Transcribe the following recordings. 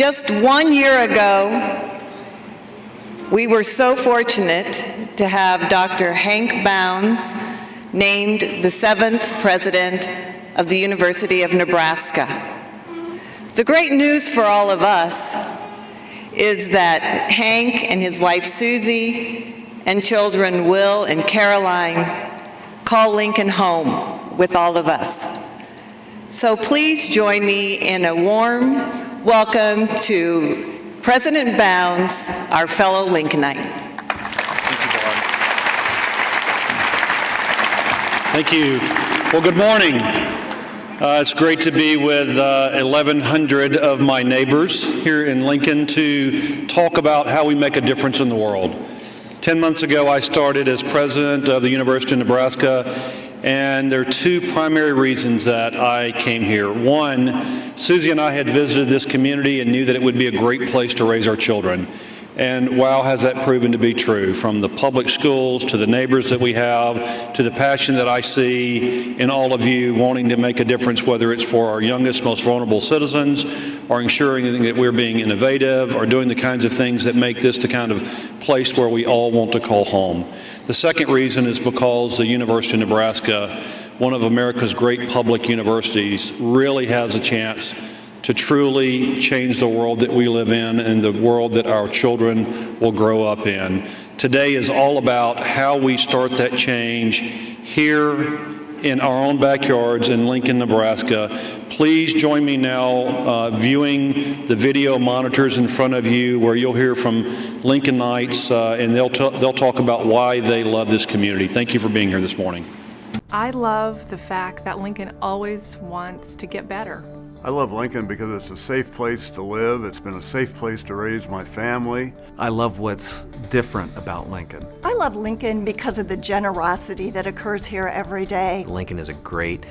Just 1 year ago, we were so fortunate to have Dr. Hank Bounds named the 7th president of the University of Nebraska. The great news for all of us is that Hank and his wife Susie and children Will and Caroline call Lincoln home with all of us. So please join me in a warm welcome to President Bounds, our fellow Lincolnite. Thank you. Well, good morning. It's great to be with 1,100 of my neighbors here in Lincoln to talk about how we make a difference in the world. 10 months ago, I started as president of the University of Nebraska, and there are two primary reasons that I came here. One, Susie and I had visited this community and knew that it would be a great place to raise our children. And wow, has that proven to be true, from the public schools to the neighbors that we have, to the passion that I see in all of you wanting to make a difference, whether it's for our youngest, most vulnerable citizens, or ensuring that we're being innovative, or doing the kinds of things that make this the kind of place where we all want to call home. The second reason is because the University of Nebraska, one of America's great public universities, really has a chance to truly change the world that we live in and the world that our children will grow up in. Today is all about how we start that change here in our own backyards in Lincoln, Nebraska. Please join me now viewing the video monitors in front of you, where you'll hear from Lincolnites and they'll talk about why they love this community. Thank you for being here this morning. I love the fact that Lincoln always wants to get better. I love Lincoln because it's a safe place to live. It's been a safe place to raise my family. I love what's different about Lincoln. I love Lincoln because of the generosity that occurs here every day. Lincoln is a great,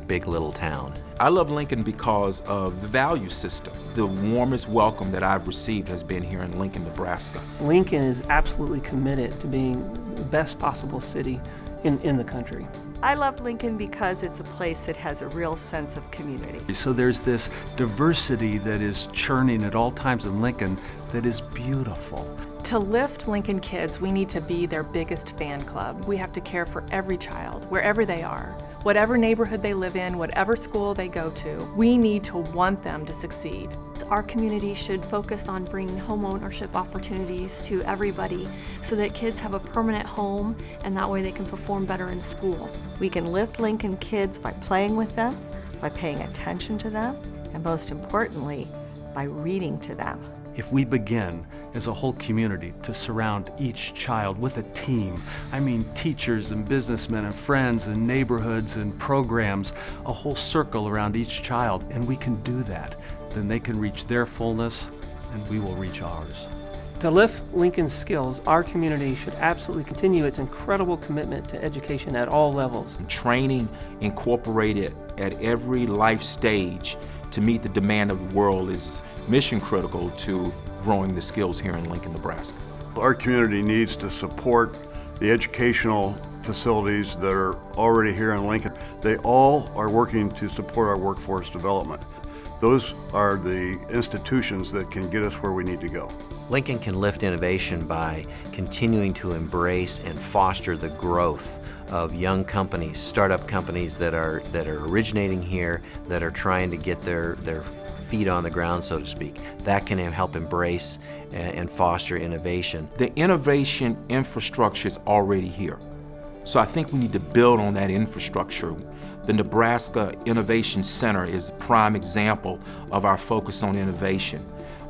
big little town. I love Lincoln because of the value system. The warmest welcome that I've received has been here in Lincoln, Nebraska. Lincoln is absolutely committed to being the best possible city in the country. I love Lincoln because it's a place that has a real sense of community. So there's this diversity that is churning at all times in Lincoln that is beautiful. To lift Lincoln kids, we need to be their biggest fan club. We have to care for every child, wherever they are, whatever neighborhood they live in, whatever school they go to. We need to want them to succeed. Our community should focus on bringing home ownership opportunities to everybody so that kids have a permanent home, and that way they can perform better in school. We can lift Lincoln kids by playing with them, by paying attention to them, and most importantly, by reading to them. If we begin as a whole community to surround each child with a team, I mean teachers and businessmen and friends and neighborhoods and programs, a whole circle around each child, and we can do that, then they can reach their fullness and we will reach ours. To lift Lincoln's skills, our community should absolutely continue its incredible commitment to education at all levels. Training incorporated at every life stage to meet the demand of the world is mission critical to growing the skills here in Lincoln, Nebraska. Our community needs to support the educational facilities that are already here in Lincoln. They all are working to support our workforce development. Those are the institutions that can get us where we need to go. Lincoln can lift innovation by continuing to embrace and foster the growth of young companies, startup companies that are originating here, that are trying to get their feet on the ground, so to speak. That can help embrace and foster innovation. The innovation infrastructure is already here. So I think we need to build on that infrastructure. The Nebraska Innovation Center is a prime example of our focus on innovation.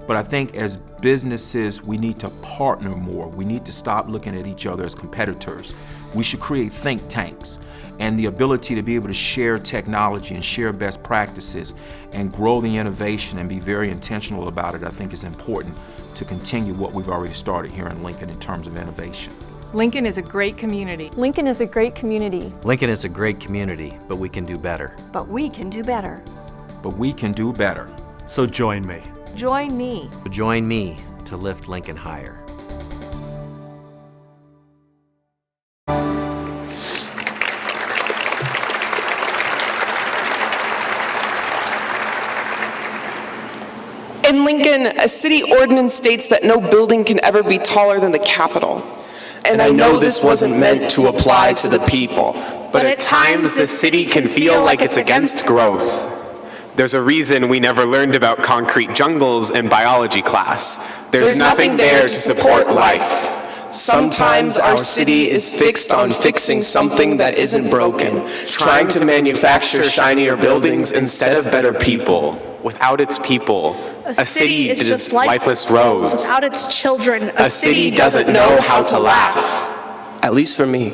But I think as businesses, we need to partner more. We need to stop looking at each other as competitors. We should create think tanks, and the ability to be able to share technology and share best practices and grow the innovation and be very intentional about it, I think is important to continue what we've already started here in Lincoln in terms of innovation. Lincoln is a great community. Lincoln is a great community. Lincoln is a great community, but we can do better. But we can do better. But we can do better. So join me. Join me. Join me to lift Lincoln higher. In Lincoln, Lincoln, a city ordinance states that no building can ever be taller than the Capitol. And I know this wasn't meant to apply to the people. But at times the city can feel like it's against growth. There's a reason we never learned about concrete jungles in biology class. There's nothing there to support life. Sometimes our city is fixed on fixing something that isn't broken, trying to manufacture shinier buildings instead of better people. Without its people, a city is just lifeless roads. Without its children, A city doesn't know how to laugh. At least for me.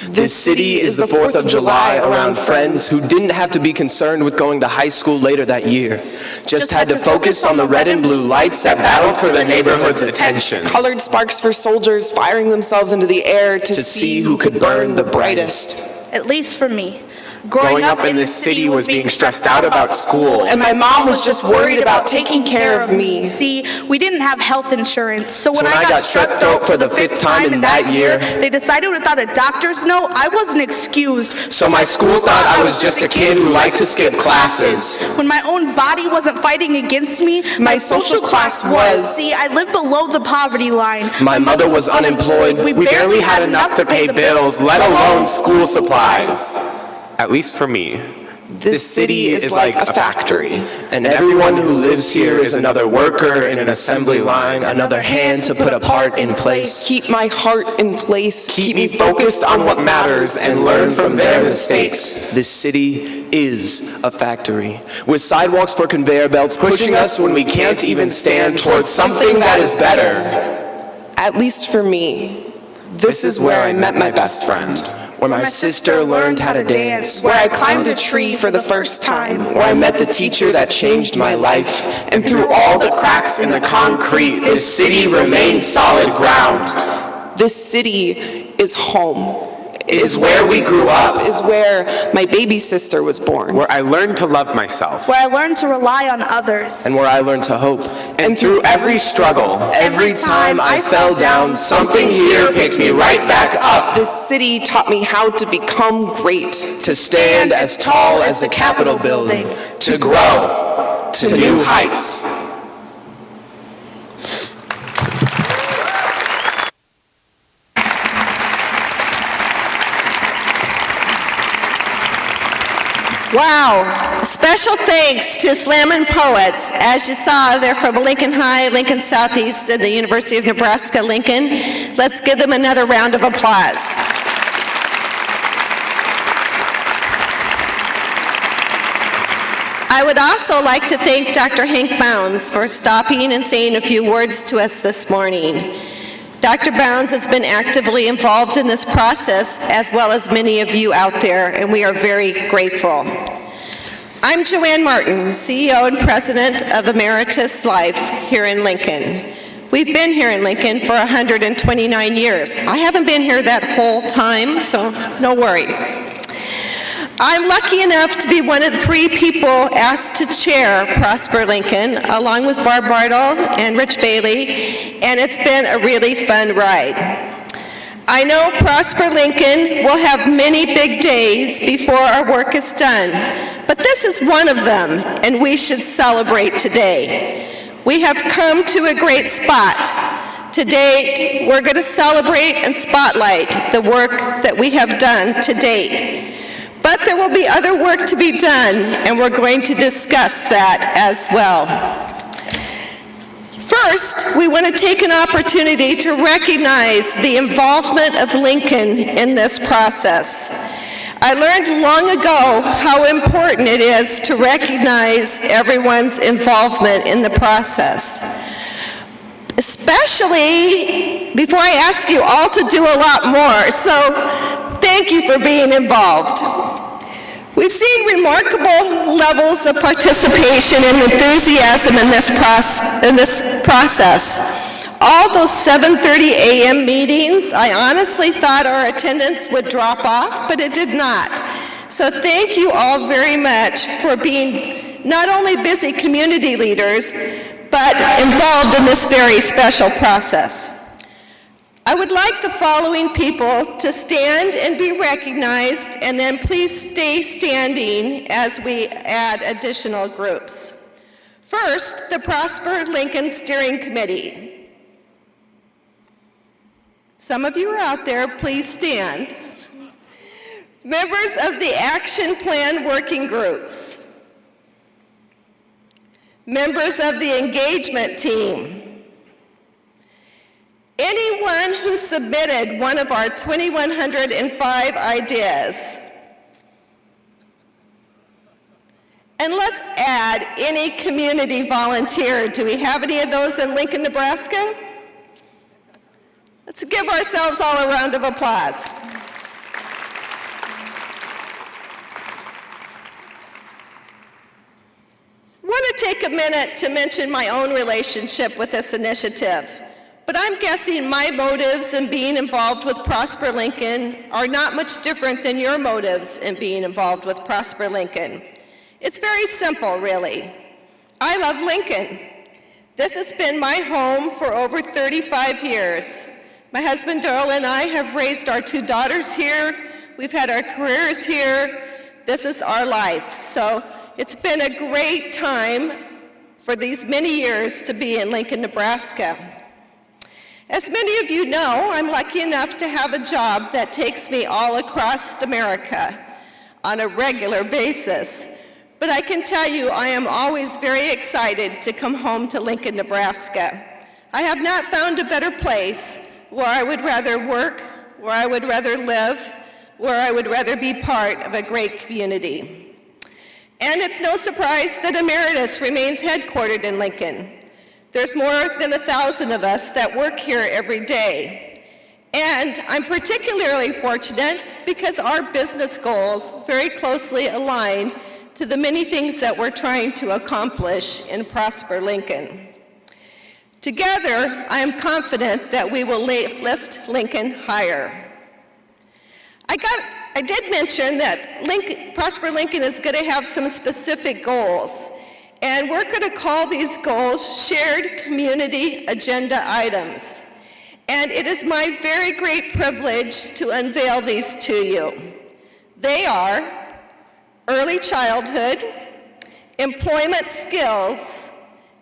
This city is the 4th of July around friends who didn't have to be concerned with going to high school later that year. Just had to focus on the red and blue lights that battled for their neighborhood's attention. Colored sparks for soldiers firing themselves into the air to see who could burn the brightest. At least for me. Growing up in this city was being stressed out about school. And my mom was just worried about taking care of me. See, we didn't have health insurance, so when I got strep throat for the 5th time in that year, they decided without a doctor's note, I wasn't excused. So my school thought I was just a kid who liked to skip classes. When my own body wasn't fighting against me, my social class was. See, I lived below the poverty line. My mother was unemployed. We barely had enough to pay bills, let alone school supplies. At least for me. This city is like a factory, and everyone who lives here is another worker in an assembly line, another hand to put a part in place. Keep my heart in place. Keep me focused on what matters and learn from their mistakes. This city is a factory, with sidewalks for conveyor belts pushing us when we can't even stand towards something that is better. At least for me, this is where I met my best friend. Where my sister learned how to dance, where I climbed a tree for the first time, where I met the teacher that changed my life, and through all the cracks in the concrete, this city remains solid ground. This city is home. Is where we grew up, is where my baby sister was born. Where I learned to love myself. Where I learned to rely on others. And where I learned to hope. And through every struggle, every time I fell down, something here picked me right back up. This city taught me how to become great. To stand as tall as the Capitol building. To grow to new heights. Wow. Special thanks to Slammin' Poets. As you saw, they're from Lincoln High, Lincoln Southeast, and the University of Nebraska, Lincoln. Let's give them another round of applause. I would also like to thank Dr. Hank Bounds for stopping and saying a few words to us this morning. Dr. Bounds has been actively involved in this process, as well as many of you out there, and we are very grateful. I'm Joanne Martin, CEO and President of Emeritus Life here in Lincoln. We've been here in Lincoln for 129 years. I haven't been here that whole time, so no worries. I'm lucky enough to be one of the 3 people asked to chair Prosper Lincoln, along with Barb Bartle and Rich Bailey, and it's been a really fun ride. I know Prosper Lincoln will have many big days before our work is done, but this is one of them, and we should celebrate today. We have come to a great spot. Today, we're going to celebrate and spotlight the work that we have done to date. But there will be other work to be done, and we're going to discuss that as well. First, we want to take an opportunity to recognize the involvement of Lincoln in this process. I learned long ago how important it is to recognize everyone's involvement in the process, especially before I ask you all to do a lot more. So thank you for being involved. We've seen remarkable levels of participation and enthusiasm in this process. All those 7:30 a.m. meetings, I honestly thought our attendance would drop off, but it did not. So thank you all very much for being not only busy community leaders, but involved in this very special process. I would like the following people to stand and be recognized, and then please stay standing as we add additional groups. First, the Prosper Lincoln Steering Committee. Some of you are out there, please stand. Members of the Action Plan Working Groups. Members of the Engagement Team. Anyone who submitted one of our 2,105 ideas. And let's add any community volunteer. Do we have any of those in Lincoln, Nebraska? Let's give ourselves all a round of applause. I want to take a minute to mention my own relationship with this initiative, but I'm guessing my motives in being involved with Prosper Lincoln are not much different than your motives in being involved with Prosper Lincoln. It's very simple, really. I love Lincoln. This has been my home for over 35 years. My husband Darrell and I have raised our 2 daughters here. We've had our careers here. This is our life. So it's been a great time for these many years to be in Lincoln, Nebraska. As many of you know, I'm lucky enough to have a job that takes me all across America on a regular basis. But I can tell you I am always very excited to come home to Lincoln, Nebraska. I have not found a better place where I would rather work, where I would rather live, where I would rather be part of a great community. And it's no surprise that Emeritus remains headquartered in Lincoln. There's more than 1,000 of us that work here every day. And I'm particularly fortunate because our business goals very closely align to the many things that we're trying to accomplish in Prosper Lincoln. Together, I am confident that we will lift Lincoln higher. I did mention that Prosper Lincoln is going to have some specific goals, and we're going to call these goals shared community agenda items. And it is my very great privilege to unveil these to you. They are early childhood, employment skills,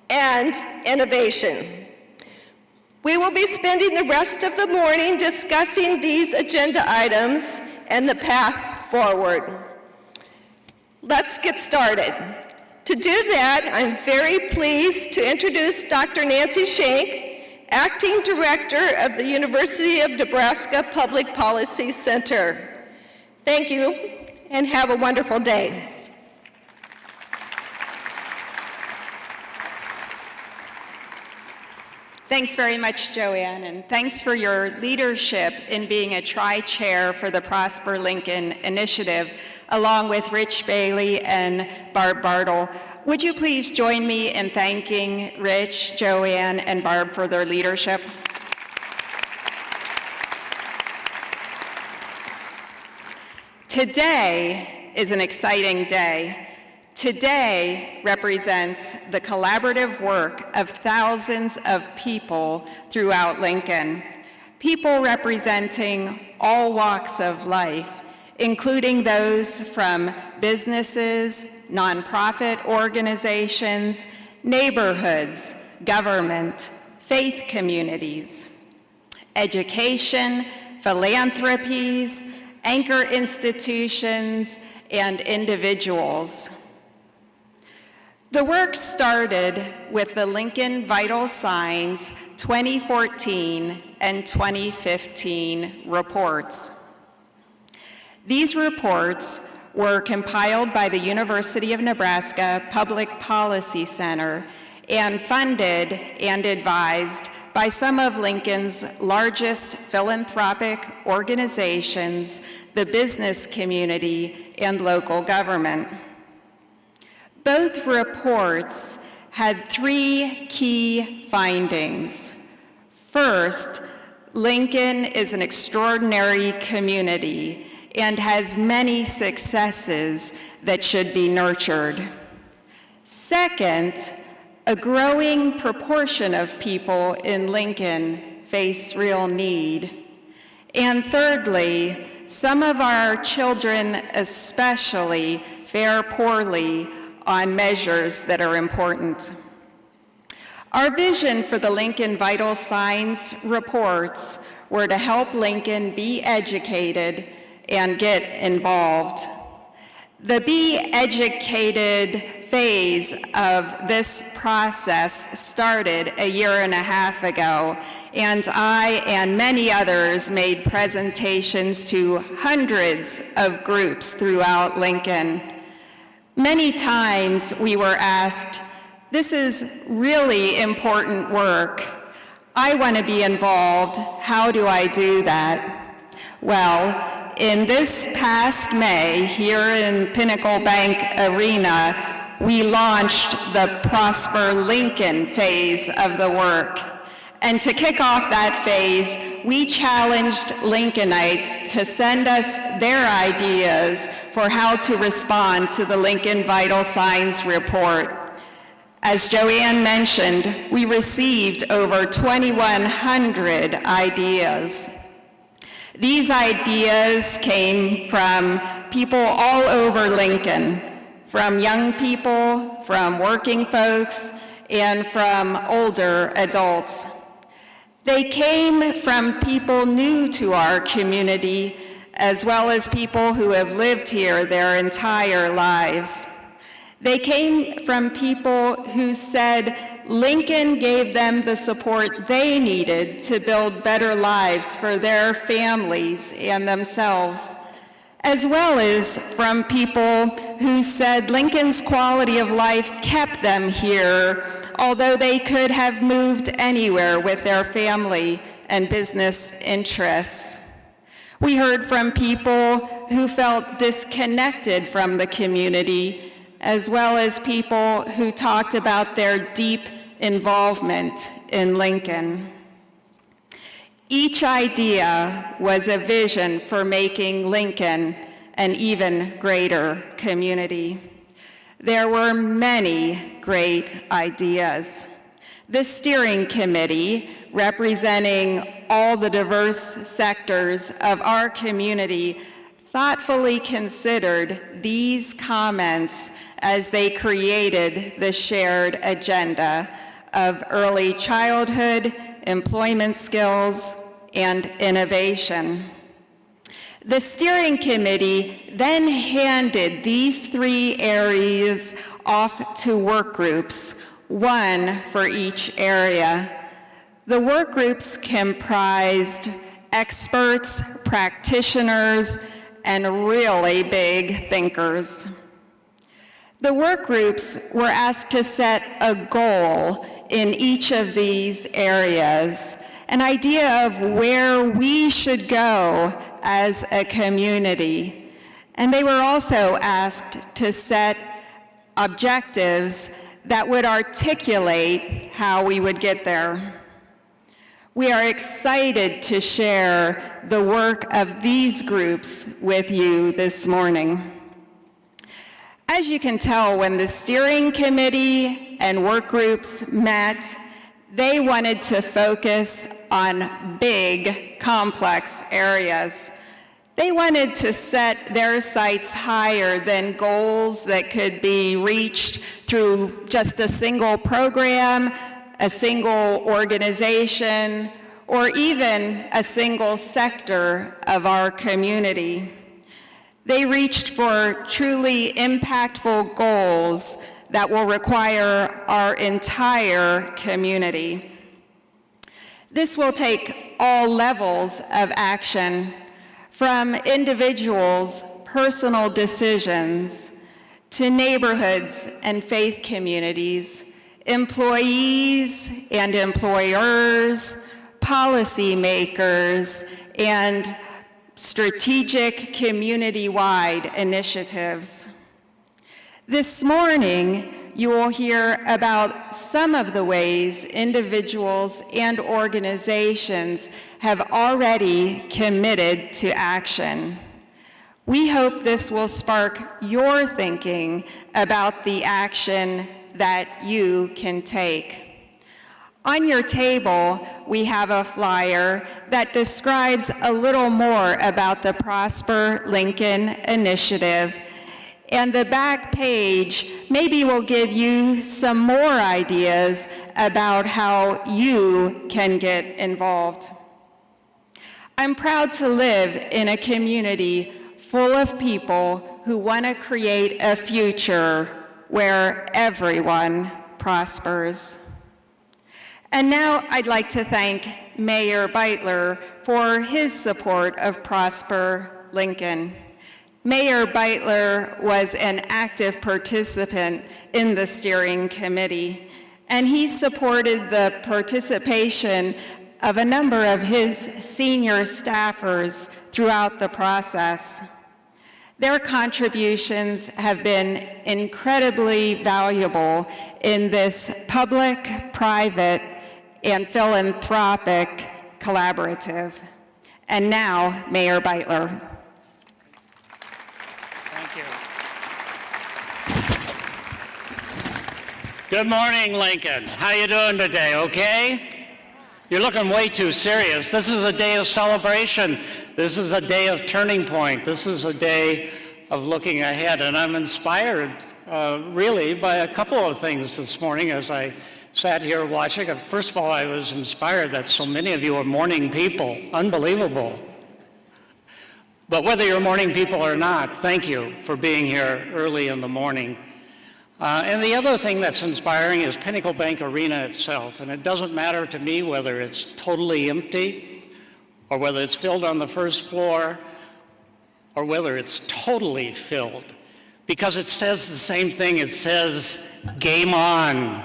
and innovation. We will be spending the rest of the morning discussing these agenda items and the path forward. Let's get started. To do that, I'm very pleased to introduce Dr. Nancy Schenk, Acting Director of the University of Nebraska Public Policy Center. Thank you, and have a wonderful day. Thanks very much, Joanne, and thanks for your leadership in being a tri-chair for the Prosper Lincoln Initiative, along with Rich Bailey and Barb Bartle. Would you please join me in thanking Rich, Joanne, and Barb for their leadership? Today is an exciting day. Today represents the collaborative work of thousands of people throughout Lincoln. People representing all walks of life, including those from businesses, nonprofit organizations, neighborhoods, government, faith communities, education, philanthropies, anchor institutions, and individuals. The work started with the Lincoln Vital Signs 2014 and 2015 reports. These reports were compiled by the University of Nebraska Public Policy Center and funded and advised by some of Lincoln's largest philanthropic organizations, the business community, and local government. Both reports had 3 key findings. First, Lincoln is an extraordinary community and has many successes that should be nurtured. Second, a growing proportion of people in Lincoln face real need. And thirdly, some of our children especially fare poorly on measures that are important. Our vision for the Lincoln Vital Signs reports were to help Lincoln be educated and get involved. The Be Educated phase of this process started a year and a half ago, and I and many others made presentations to hundreds of groups throughout Lincoln. Many times we were asked, "This is really important work. I want to be involved. How do I do that?" Well, in this past May, here in Pinnacle Bank Arena, we launched the Prosper Lincoln phase of the work. And to kick off that phase, we challenged Lincolnites to send us their ideas for how to respond to the Lincoln Vital Signs report. As Joanne mentioned, we received over 2,100 ideas. These ideas came from people all over Lincoln, from young people, from working folks, and from older adults. They came from people new to our community, as well as people who have lived here their entire lives. They came from people who said Lincoln gave them the support they needed to build better lives for their families and themselves, as well as from people who said Lincoln's quality of life kept them here, although they could have moved anywhere with their family and business interests. We heard from people who felt disconnected from the community, as well as people who talked about their deep involvement in Lincoln. Each idea was a vision for making Lincoln an even greater community. There were many great ideas. The steering committee, representing all the diverse sectors of our community, thoughtfully considered these comments as they created the shared agenda of early childhood, employment skills, and innovation. The steering committee then handed these 3 areas off to work groups, one for each area. The work groups comprised experts, practitioners, and really big thinkers. The work groups were asked to set a goal in each of these areas, an idea of where we should go as a community. And they were also asked to set objectives that would articulate how we would get there. We are excited to share the work of these groups with you this morning. As you can tell, when the steering committee and work groups met, they wanted to focus on big, complex areas. They wanted to set their sights higher than goals that could be reached through just a single program, a single organization, or even a single sector of our community. They reached for truly impactful goals that will require our entire community. This will take all levels of action, from individuals' personal decisions to neighborhoods and faith communities, employees and employers, policymakers, and strategic community-wide initiatives. This morning, you will hear about some of the ways individuals and organizations have already committed to action. We hope this will spark your thinking about the action that you can take. On your table, we have a flyer that describes a little more about the Prosper Lincoln Initiative. And the back page maybe will give you some more ideas about how you can get involved. I'm proud to live in a community full of people who want to create a future where everyone prospers. And now I'd like to thank Mayor Beitler for his support of Prosper Lincoln. Mayor Beitler was an active participant in the steering committee, and he supported the participation of a number of his senior staffers throughout the process. Their contributions have been incredibly valuable in this public-private and philanthropic collaborative. And now, Mayor Beitler. Thank you. Good morning, Lincoln. How you doing today, okay? You're looking way too serious. This is a day of celebration. This is a day of turning point. This is a day of looking ahead. And I'm inspired, really, by a couple of things this morning as I sat here watching. First of all, I was inspired that so many of you are morning people. Unbelievable. But whether you're morning people or not, thank you for being here early in the morning. And the other thing that's inspiring is Pinnacle Bank Arena itself. And it doesn't matter to me whether it's totally empty or whether it's filled on the first floor or whether it's totally filled, because it says the same thing. It says, game on,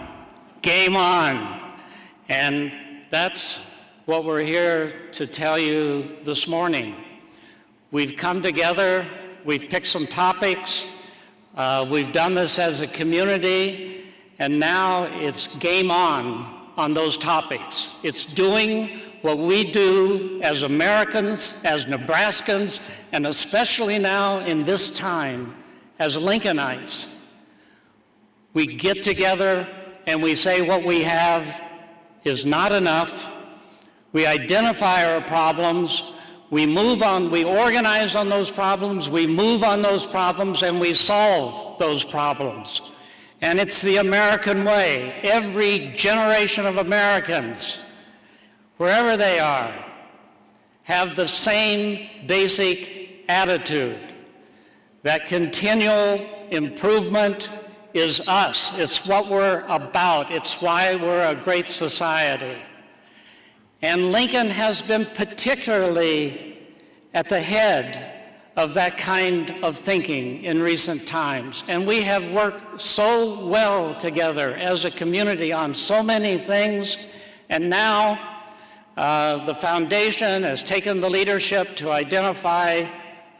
game on. And that's what we're here to tell you this morning. We've come together, we've picked some topics, we've done this as a community, and now it's game on those topics. It's doing what we do as Americans, as Nebraskans, and especially now in this time as Lincolnites. We get together and we say what we have is not enough. We identify our problems. We move on, we organize on those problems, we move on those problems, and we solve those problems. And it's the American way. Every generation of Americans, wherever they are, have the same basic attitude that continual improvement is us. It's what we're about. It's why we're a great society. And Lincoln has been particularly at the head of that kind of thinking in recent times. And we have worked so well together as a community on so many things. And now the foundation has taken the leadership to identify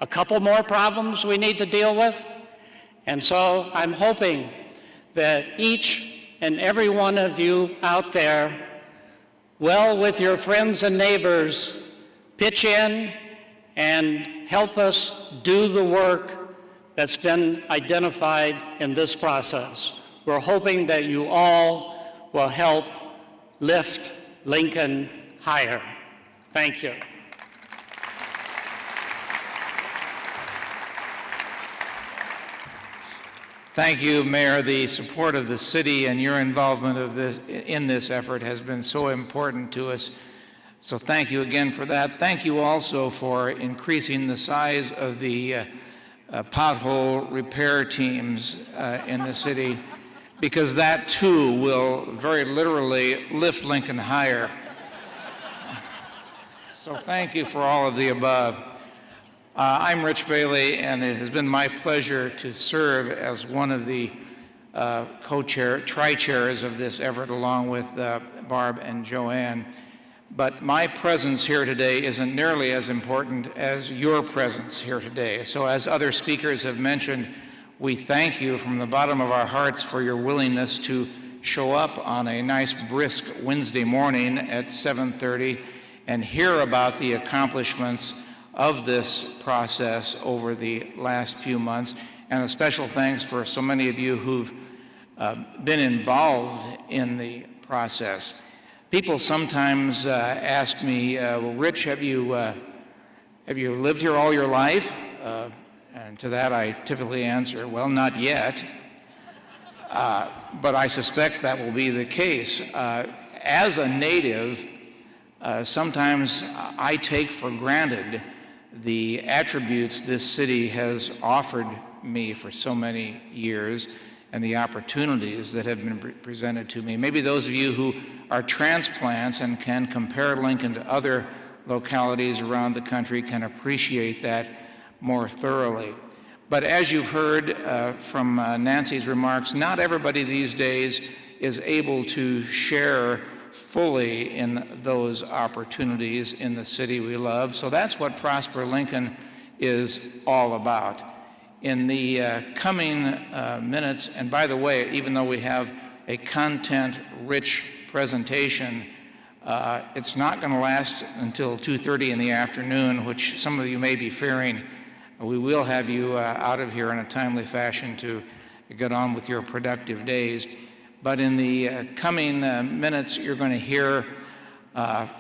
a couple more problems we need to deal with. And so I'm hoping that each and every one of you out there, well, with your friends and neighbors, pitch in and help us do the work that's been identified in this process. We're hoping that you all will help lift Lincoln higher. Thank you. Thank you, Mayor. The support of the city and your involvement in this effort has been so important to us. So thank you again for that. Thank you also for increasing the size of the pothole repair teams in the city, because that too will very literally lift Lincoln higher. So thank you for all of the above. I'm Rich Bailey, and it has been my pleasure to serve as one of the tri-chairs of this effort, along with Barb and Joanne. But my presence here today isn't nearly as important as your presence here today. So as other speakers have mentioned, we thank you from the bottom of our hearts for your willingness to show up on a nice brisk Wednesday morning at 7:30 and hear about the accomplishments of this process over the last few months. And a special thanks for so many of you who've been involved in the process. People sometimes ask me, well, Rich, have you lived here all your life? And to that I typically answer, well, not yet. But I suspect that will be the case. As a native, sometimes I take for granted the attributes this city has offered me for so many years and the opportunities that have been presented to me. Maybe those of you who are transplants and can compare Lincoln to other localities around the country can appreciate that more thoroughly. But as you've heard from Nancy's remarks, not everybody these days is able to share fully in those opportunities in the city we love. So that's what Prosper Lincoln is all about. In the coming minutes, and by the way, even though we have a content-rich presentation, it's not going to last until 2:30 in the afternoon, which some of you may be fearing. We will have you out of here in a timely fashion to get on with your productive days. But in the coming minutes, you're going to hear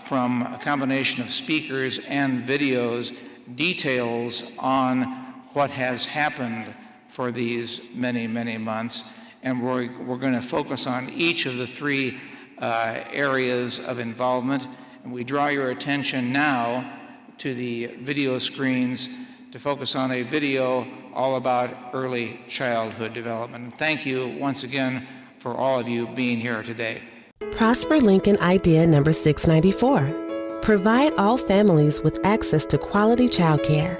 from a combination of speakers and videos details on what has happened for these many, many months. And we're going to focus on each of the three areas of involvement. And we draw your attention now to the video screens to focus on a video all about early childhood development. And thank you once again for all of you being here today. Prosper Lincoln Idea number 694. Provide all families with access to quality childcare.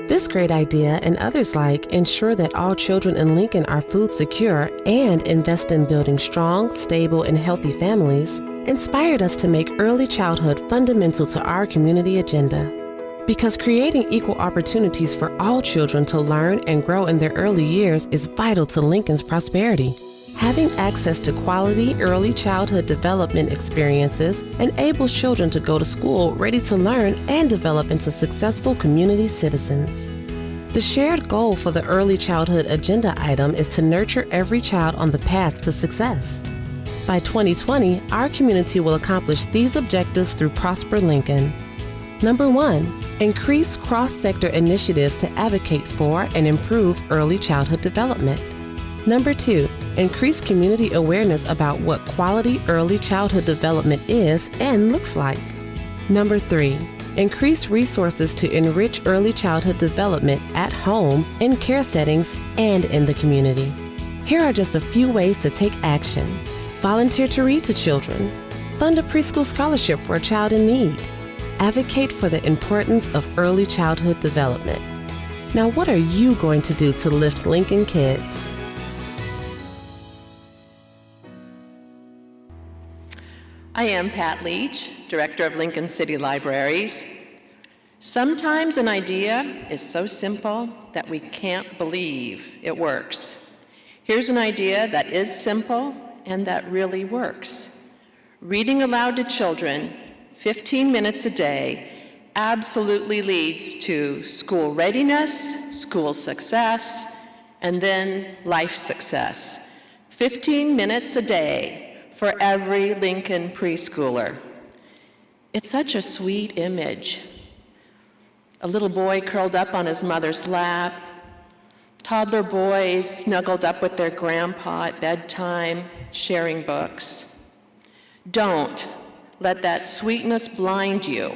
This great idea and others like ensure that all children in Lincoln are food secure and invest in building strong, stable, and healthy families inspired us to make early childhood fundamental to our community agenda. Because creating equal opportunities for all children to learn and grow in their early years is vital to Lincoln's prosperity. Having access to quality early childhood development experiences enables children to go to school ready to learn and develop into successful community citizens. The shared goal for the early childhood agenda item is to nurture every child on the path to success. By 2020, our community will accomplish these objectives through Prosper Lincoln. Number 1, increase cross-sector initiatives to advocate for and improve early childhood development. Number 2, increase community awareness about what quality early childhood development is and looks like. Number 3, increase resources to enrich early childhood development at home, in care settings, and in the community. Here are just a few ways to take action. Volunteer to read to children. Fund a preschool scholarship for a child in need. Advocate for the importance of early childhood development. Now, what are you going to do to lift Lincoln kids? I am Pat Leach, Director of Lincoln City Libraries. Sometimes an idea is so simple that we can't believe it works. Here's an idea that is simple and that really works. Reading aloud to children 15 minutes a day absolutely leads to school readiness, school success, and then life success. 15 minutes a day for every Lincoln preschooler. It's such a sweet image. A little boy curled up on his mother's lap, toddler boys snuggled up with their grandpa at bedtime, sharing books. Don't let that sweetness blind you.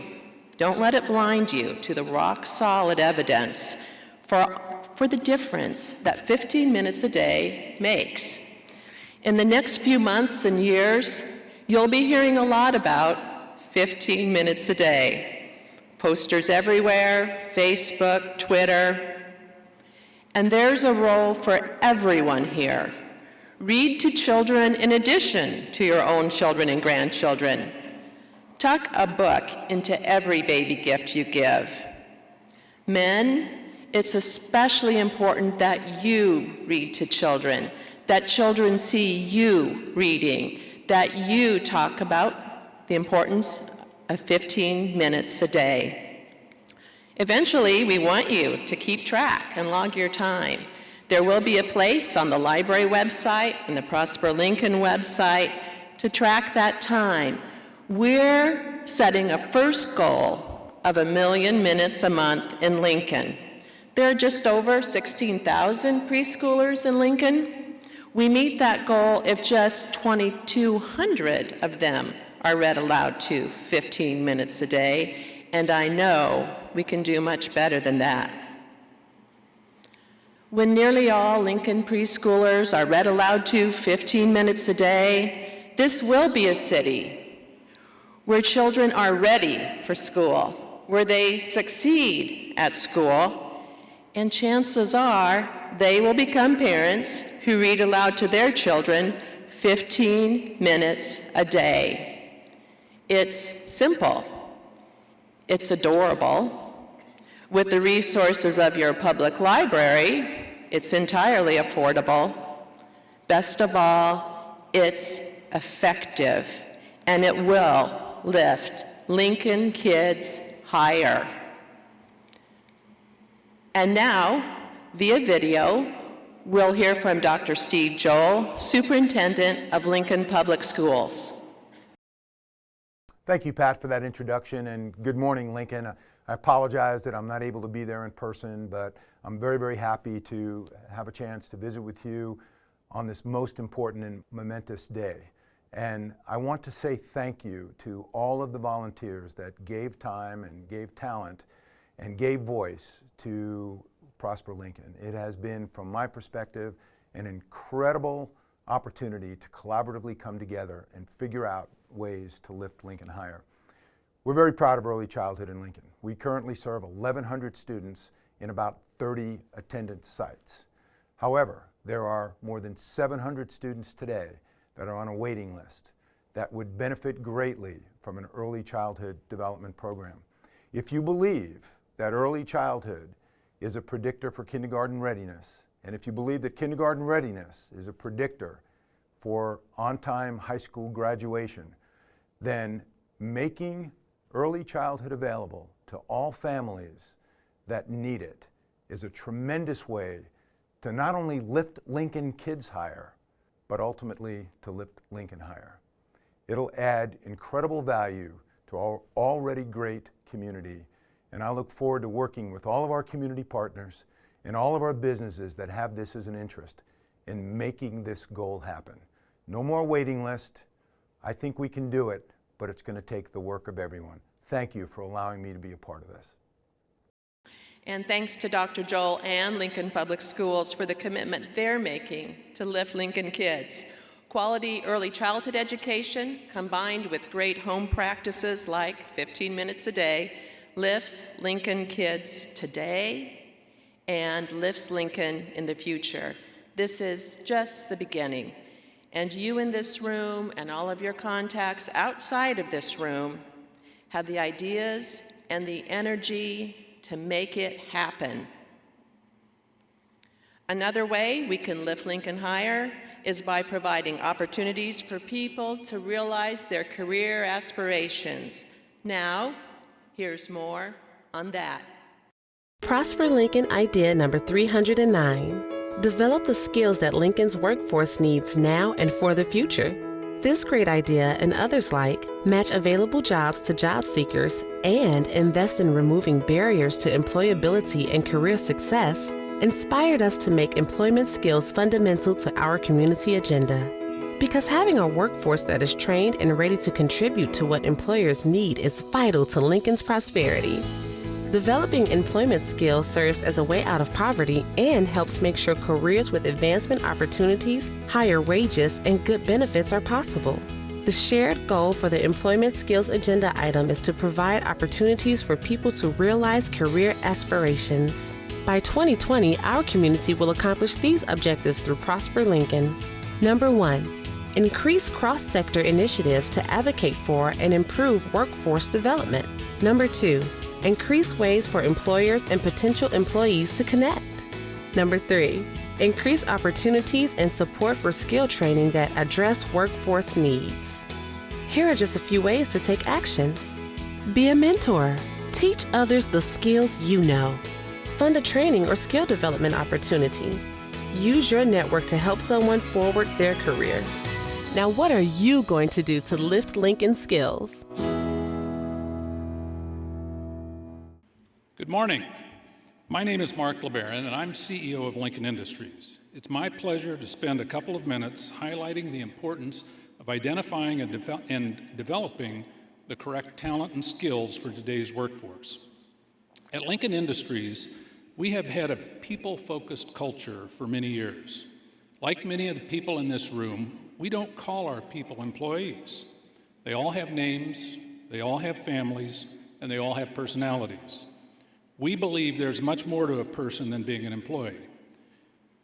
Don't let it blind you to the rock-solid evidence for the difference that 15 minutes a day makes. In the next few months and years, you'll be hearing a lot about 15 minutes a day. Posters everywhere, Facebook, Twitter. And there's a role for everyone here. Read to children in addition to your own children and grandchildren. Tuck a book into every baby gift you give. Men, it's especially important that you read to children, that children see you reading, that you talk about the importance of 15 minutes a day. Eventually, we want you to keep track and log your time. There will be a place on the library website and the Prosper Lincoln website to track that time. We're setting a first goal of 1 million minutes a month in Lincoln. There are just over 16,000 preschoolers in Lincoln. We meet that goal if just 2,200 of them are read aloud to 15 minutes a day, and I know we can do much better than that. When nearly all Lincoln preschoolers are read aloud to 15 minutes a day, this will be a city where children are ready for school, where they succeed at school, and chances are they will become parents who read aloud to their children 15 minutes a day. It's simple. It's adorable. With the resources of your public library, it's entirely affordable. Best of all, it's effective, and it will lift Lincoln kids higher. And now, via video, we'll hear from Dr. Steve Joel, Superintendent of Lincoln Public Schools. Thank you, Pat, for that introduction, and good morning, Lincoln. I apologize that I'm not able to be there in person, but I'm very, very happy to have a chance to visit with you on this most important and momentous day. And I want to say thank you to all of the volunteers that gave time and gave talent and gave voice to Prosper Lincoln. It has been, from my perspective, an incredible opportunity to collaboratively come together and figure out ways to lift Lincoln higher. We're very proud of early childhood in Lincoln. We currently serve 1,100 students in about 30 attendance sites. However, there are more than 700 students today that are on a waiting list that would benefit greatly from an early childhood development program. If you believe that early childhood is a predictor for kindergarten readiness, and if you believe that kindergarten readiness is a predictor for on-time high school graduation, then making early childhood available to all families that need it is a tremendous way to not only lift Lincoln kids higher, but ultimately to lift Lincoln higher. It'll add incredible value to our already great community, and I look forward to working with all of our community partners and all of our businesses that have this as an interest in making this goal happen. No more waiting list. I think we can do it, but it's going to take the work of everyone. Thank you for allowing me to be a part of this. And thanks to Dr. Joel and Lincoln Public Schools for the commitment they're making to lift Lincoln kids. Quality early childhood education combined with great home practices like 15 minutes a day lifts Lincoln kids today and lifts Lincoln in the future. This is just the beginning. And you in this room and all of your contacts outside of this room have the ideas and the energy to make it happen. Another way we can lift Lincoln higher is by providing opportunities for people to realize their career aspirations. Now, here's more on that. Prosper Lincoln idea number 309. Develop the skills that Lincoln's workforce needs now and for the future. This great idea and others like match available jobs to job seekers and invest in removing barriers to employability and career success inspired us to make employment skills fundamental to our community agenda. Because having a workforce that is trained and ready to contribute to what employers need is vital to Lincoln's prosperity. Developing employment skills serves as a way out of poverty and helps make sure careers with advancement opportunities, higher wages, and good benefits are possible. The shared goal for the employment skills agenda item is to provide opportunities for people to realize career aspirations. By 2020, our community will accomplish these objectives through Prosper Lincoln. Number 1, increase cross-sector initiatives to advocate for and improve workforce development. Number 2, increase ways for employers and potential employees to connect. Number 3, increase opportunities and support for skill training that address workforce needs. Here are just a few ways to take action. Be a mentor. Teach others the skills you know. Fund a training or skill development opportunity. Use your network to help someone forward their career. Now, what are you going to do to lift Lincoln's skills? Good morning. My name is Mark LeBaron, and I'm CEO of Lincoln Industries. It's my pleasure to spend a couple of minutes highlighting the importance of identifying and developing the correct talent and skills for today's workforce. At Lincoln Industries, we have had a people-focused culture for many years. Like many of the people in this room, we don't call our people employees. They all have names, they all have families, and they all have personalities. We believe there's much more to a person than being an employee.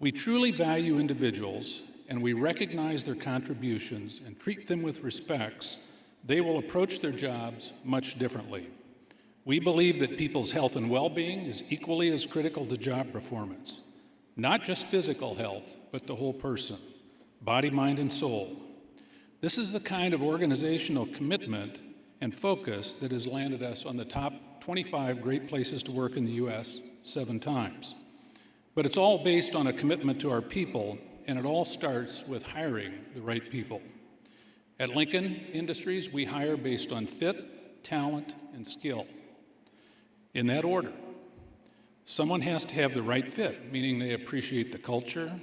We truly value individuals, and we recognize their contributions and treat them with respect. They will approach their jobs much differently. We believe that people's health and well-being is equally as critical to job performance. Not just physical health, but the whole person, body, mind, and soul. This is the kind of organizational commitment and focus that has landed us on the top 25 great places to work in the U.S. 7 times. But it's all based on a commitment to our people, and it all starts with hiring the right people. At Lincoln Industries, we hire based on fit, talent, and skill. In that order. Someone has to have the right fit, meaning they appreciate the culture,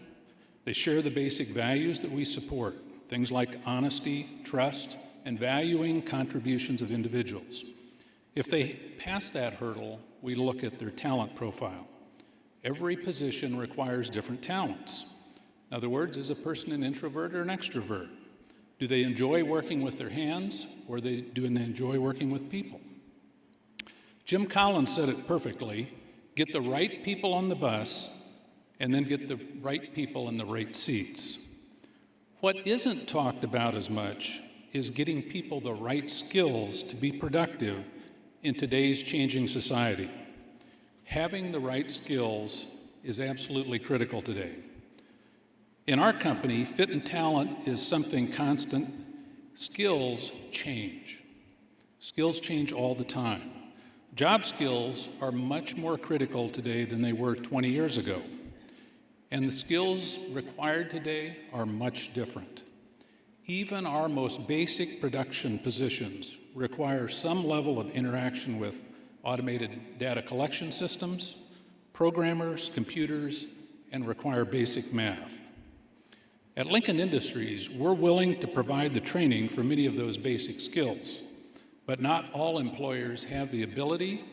they share the basic values that we support, things like honesty, trust, and valuing contributions of individuals. If they pass that hurdle, we look at their talent profile. Every position requires different talents. In other words, is a person an introvert or an extrovert? Do they enjoy working with their hands, or do they enjoy working with people? Jim Collins said it perfectly: get the right people on the bus, and then get the right people in the right seats. What isn't talked about as much is getting people the right skills to be productive in today's changing society. Having the right skills is absolutely critical today. In our company, fit and talent is something constant. Skills change. Skills change all the time. Job skills are much more critical today than they were 20 years ago. And the skills required today are much different. Even our most basic production positions require some level of interaction with automated data collection systems, programmers, computers, and require basic math. At Lincoln Industries, we're willing to provide the training for many of those basic skills, but not all employers have the ability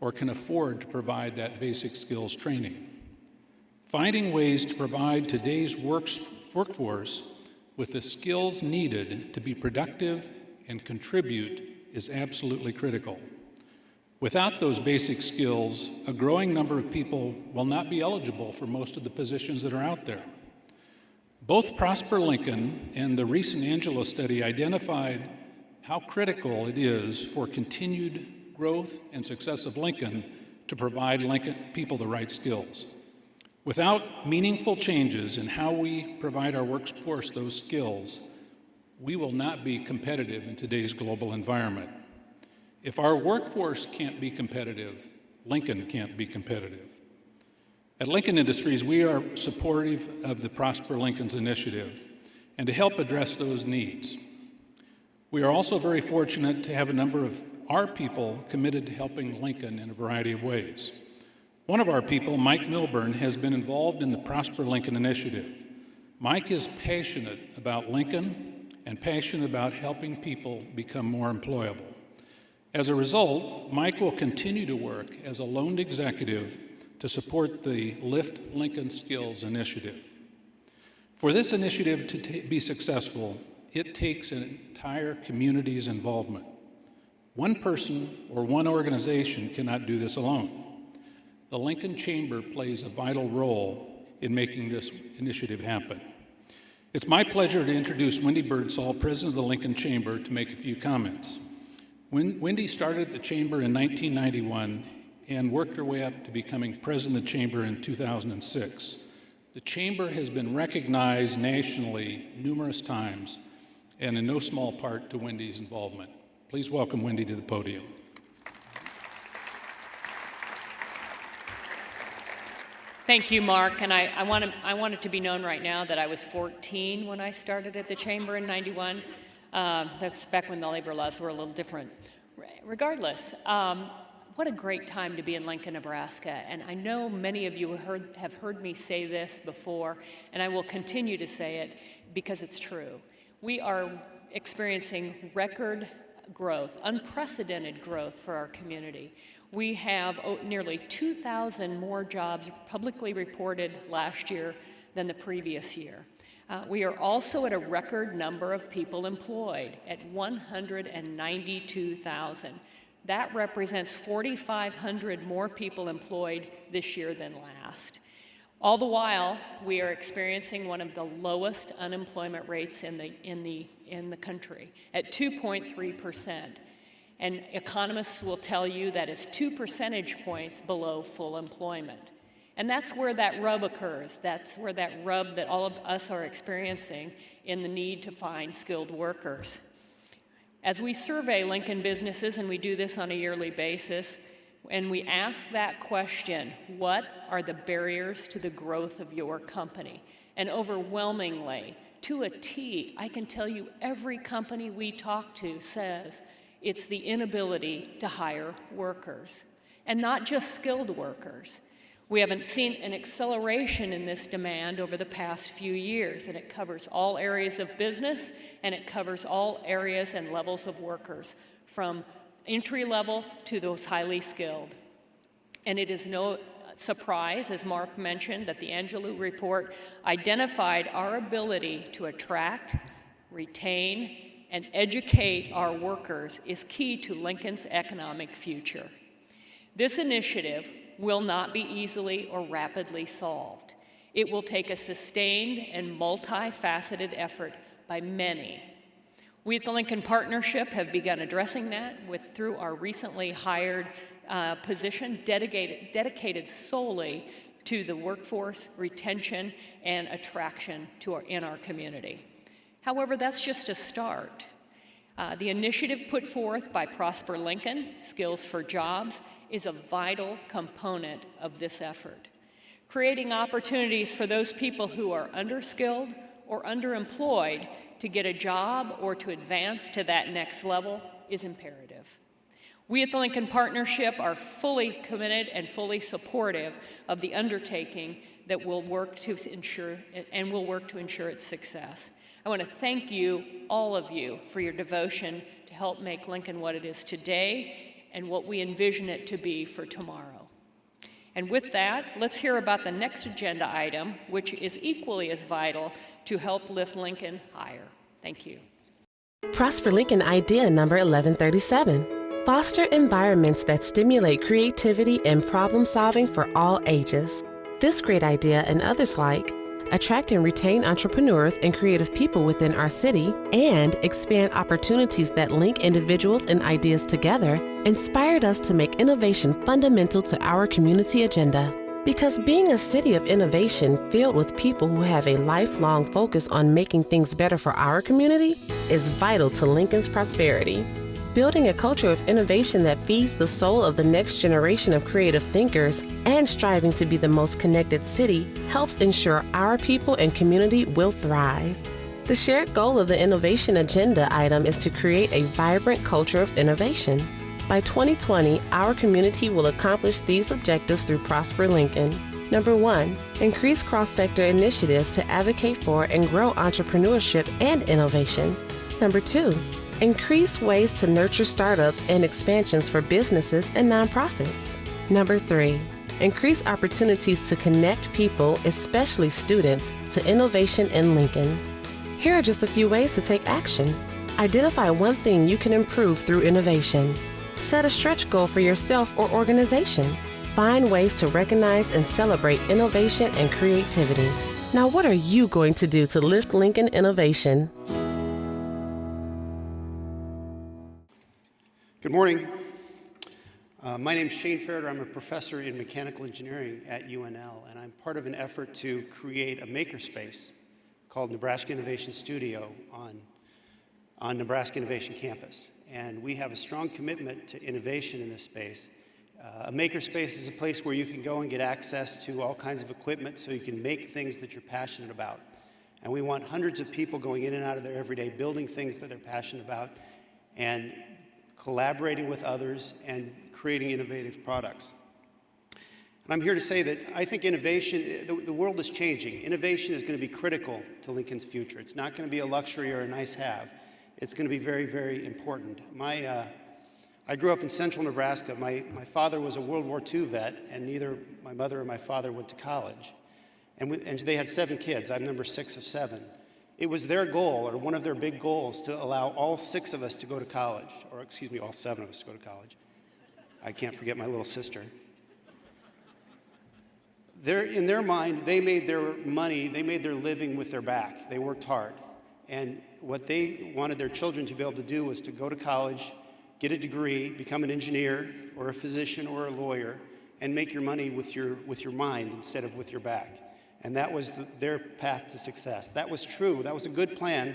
or can afford to provide that basic skills training. Finding ways to provide today's workforce with the skills needed to be productive and contribute is absolutely critical. Without those basic skills, a growing number of people will not be eligible for most of the positions that are out there. Both Prosper Lincoln and the recent Angelo study identified how critical it is for continued growth and success of Lincoln to provide people the right skills. Without meaningful changes in how we provide our workforce those skills, we will not be competitive in today's global environment. If our workforce can't be competitive, Lincoln can't be competitive. At Lincoln Industries, we are supportive of the Prosper Lincoln's initiative and to help address those needs. We are also very fortunate to have a number of our people committed to helping Lincoln in a variety of ways. One of our people, Mike Milburn, has been involved in the Prosper Lincoln initiative. Mike is passionate about Lincoln and passionate about helping people become more employable. As a result, Mike will continue to work as a loaned executive to support the Lift Lincoln Skills initiative. For this initiative to be successful, it takes an entire community's involvement. One person or one organization cannot do this alone. The Lincoln Chamber plays a vital role in making this initiative happen. It's my pleasure to introduce Wendy Birdsall, President of the Lincoln Chamber, to make a few comments. Wendy started the Chamber in 1991 and worked her way up to becoming President of the Chamber in 2006. The Chamber has been recognized nationally numerous times, and in no small part to Wendy's involvement. Please welcome Wendy to the podium. Thank you, Mark. And I want it to be known right now that I was 14 when I started at the Chamber in '91. That's back when the labor laws were a little different. Regardless, what a great time to be in Lincoln, Nebraska. And I know many of you have heard me say this before, and I will continue to say it because it's true. We are experiencing record growth, unprecedented growth for our community. We have nearly 2,000 more jobs publicly reported last year than the previous year. We are also at a record number of people employed at 192,000. That represents 4,500 more people employed this year than last. All the while, we are experiencing one of the lowest unemployment rates in the country at 2.3%. And economists will tell you that is 2 percentage points below full employment. And that's where that rub occurs. That's where that rub that all of us are experiencing in the need to find skilled workers. As we survey Lincoln businesses, and we do this on a yearly basis, and we ask that question, what are the barriers to the growth of your company? And overwhelmingly, to a T, I can tell you every company we talk to says it's the inability to hire workers, and not just skilled workers. We haven't seen an acceleration in this demand over the past few years, and it covers all areas of business, and it covers all areas and levels of workers, from entry level to those highly skilled. And it is no surprise, as Mark mentioned, that the Angelou report identified our ability to attract, retain, and educate our workers is key to Lincoln's economic future. This initiative will not be easily or rapidly solved. It will take a sustained and multifaceted effort by many. We at the Lincoln Partnership have begun addressing that through our recently hired position dedicated solely to the workforce retention and attraction in our community. However, that's just a start. The initiative put forth by Prosper Lincoln, Skills for Jobs, is a vital component of this effort. Creating opportunities for those people who are underskilled or underemployed to get a job or to advance to that next level is imperative. We at the Lincoln Partnership are fully committed and fully supportive of the undertaking that will work to ensure its success. I want to thank you, all of you, for your devotion to help make Lincoln what it is today and what we envision it to be for tomorrow. And with that, let's hear about the next agenda item, which is equally as vital to help lift Lincoln higher. Thank you. Prosper Lincoln idea number 1137. Foster environments that stimulate creativity and problem solving for all ages. This great idea and others like attract and retain entrepreneurs and creative people within our city, and expand opportunities that link individuals and ideas together, inspired us to make innovation fundamental to our community agenda. Because being a city of innovation filled with people who have a lifelong focus on making things better for our community is vital to Lincoln's prosperity. Building a culture of innovation that feeds the soul of the next generation of creative thinkers and striving to be the most connected city helps ensure our people and community will thrive. The shared goal of the innovation agenda item is to create a vibrant culture of innovation. By 2020, our community will accomplish these objectives through Prosper Lincoln. Number 1, increase cross-sector initiatives to advocate for and grow entrepreneurship and innovation. Number 2, increase ways to nurture startups and expansions for businesses and nonprofits. Number 3, increase opportunities to connect people, especially students, to innovation in Lincoln. Here are just a few ways to take action. Identify one thing you can improve through innovation. Set a stretch goal for yourself or organization. Find ways to recognize and celebrate innovation and creativity. Now, what are you going to do to lift Lincoln innovation? Good morning. My name is Shane Farrader. I'm a professor in mechanical engineering at UNL, and I'm part of an effort to create a makerspace called Nebraska Innovation Studio on Nebraska Innovation Campus. And we have a strong commitment to innovation in this space. A makerspace is a place where you can go and get access to all kinds of equipment so you can make things that you're passionate about. And we want hundreds of people going in and out of there every day, building things that they're passionate about, and collaborating with others, and creating innovative products. And I'm here to say that I think innovation, the world is changing. Innovation is going to be critical to Lincoln's future. It's not going to be a luxury or a nice have. It's going to be very, very important. I grew up in central Nebraska. My father was a World War II vet, and neither my mother or my father went to college. And they had 7 kids. I'm number 6 of 7. It was their goal, or one of their big goals, to allow all 6 of us to go to college, or excuse me, all 7 of us to go to college. I can't forget my little sister. In their mind, they made their money, they made their living with their back. They worked hard. And what they wanted their children to be able to do was to go to college, get a degree, become an engineer or a physician or a lawyer, and make your money with your mind instead of with your back. And that was their path to success. That was true. That was a good plan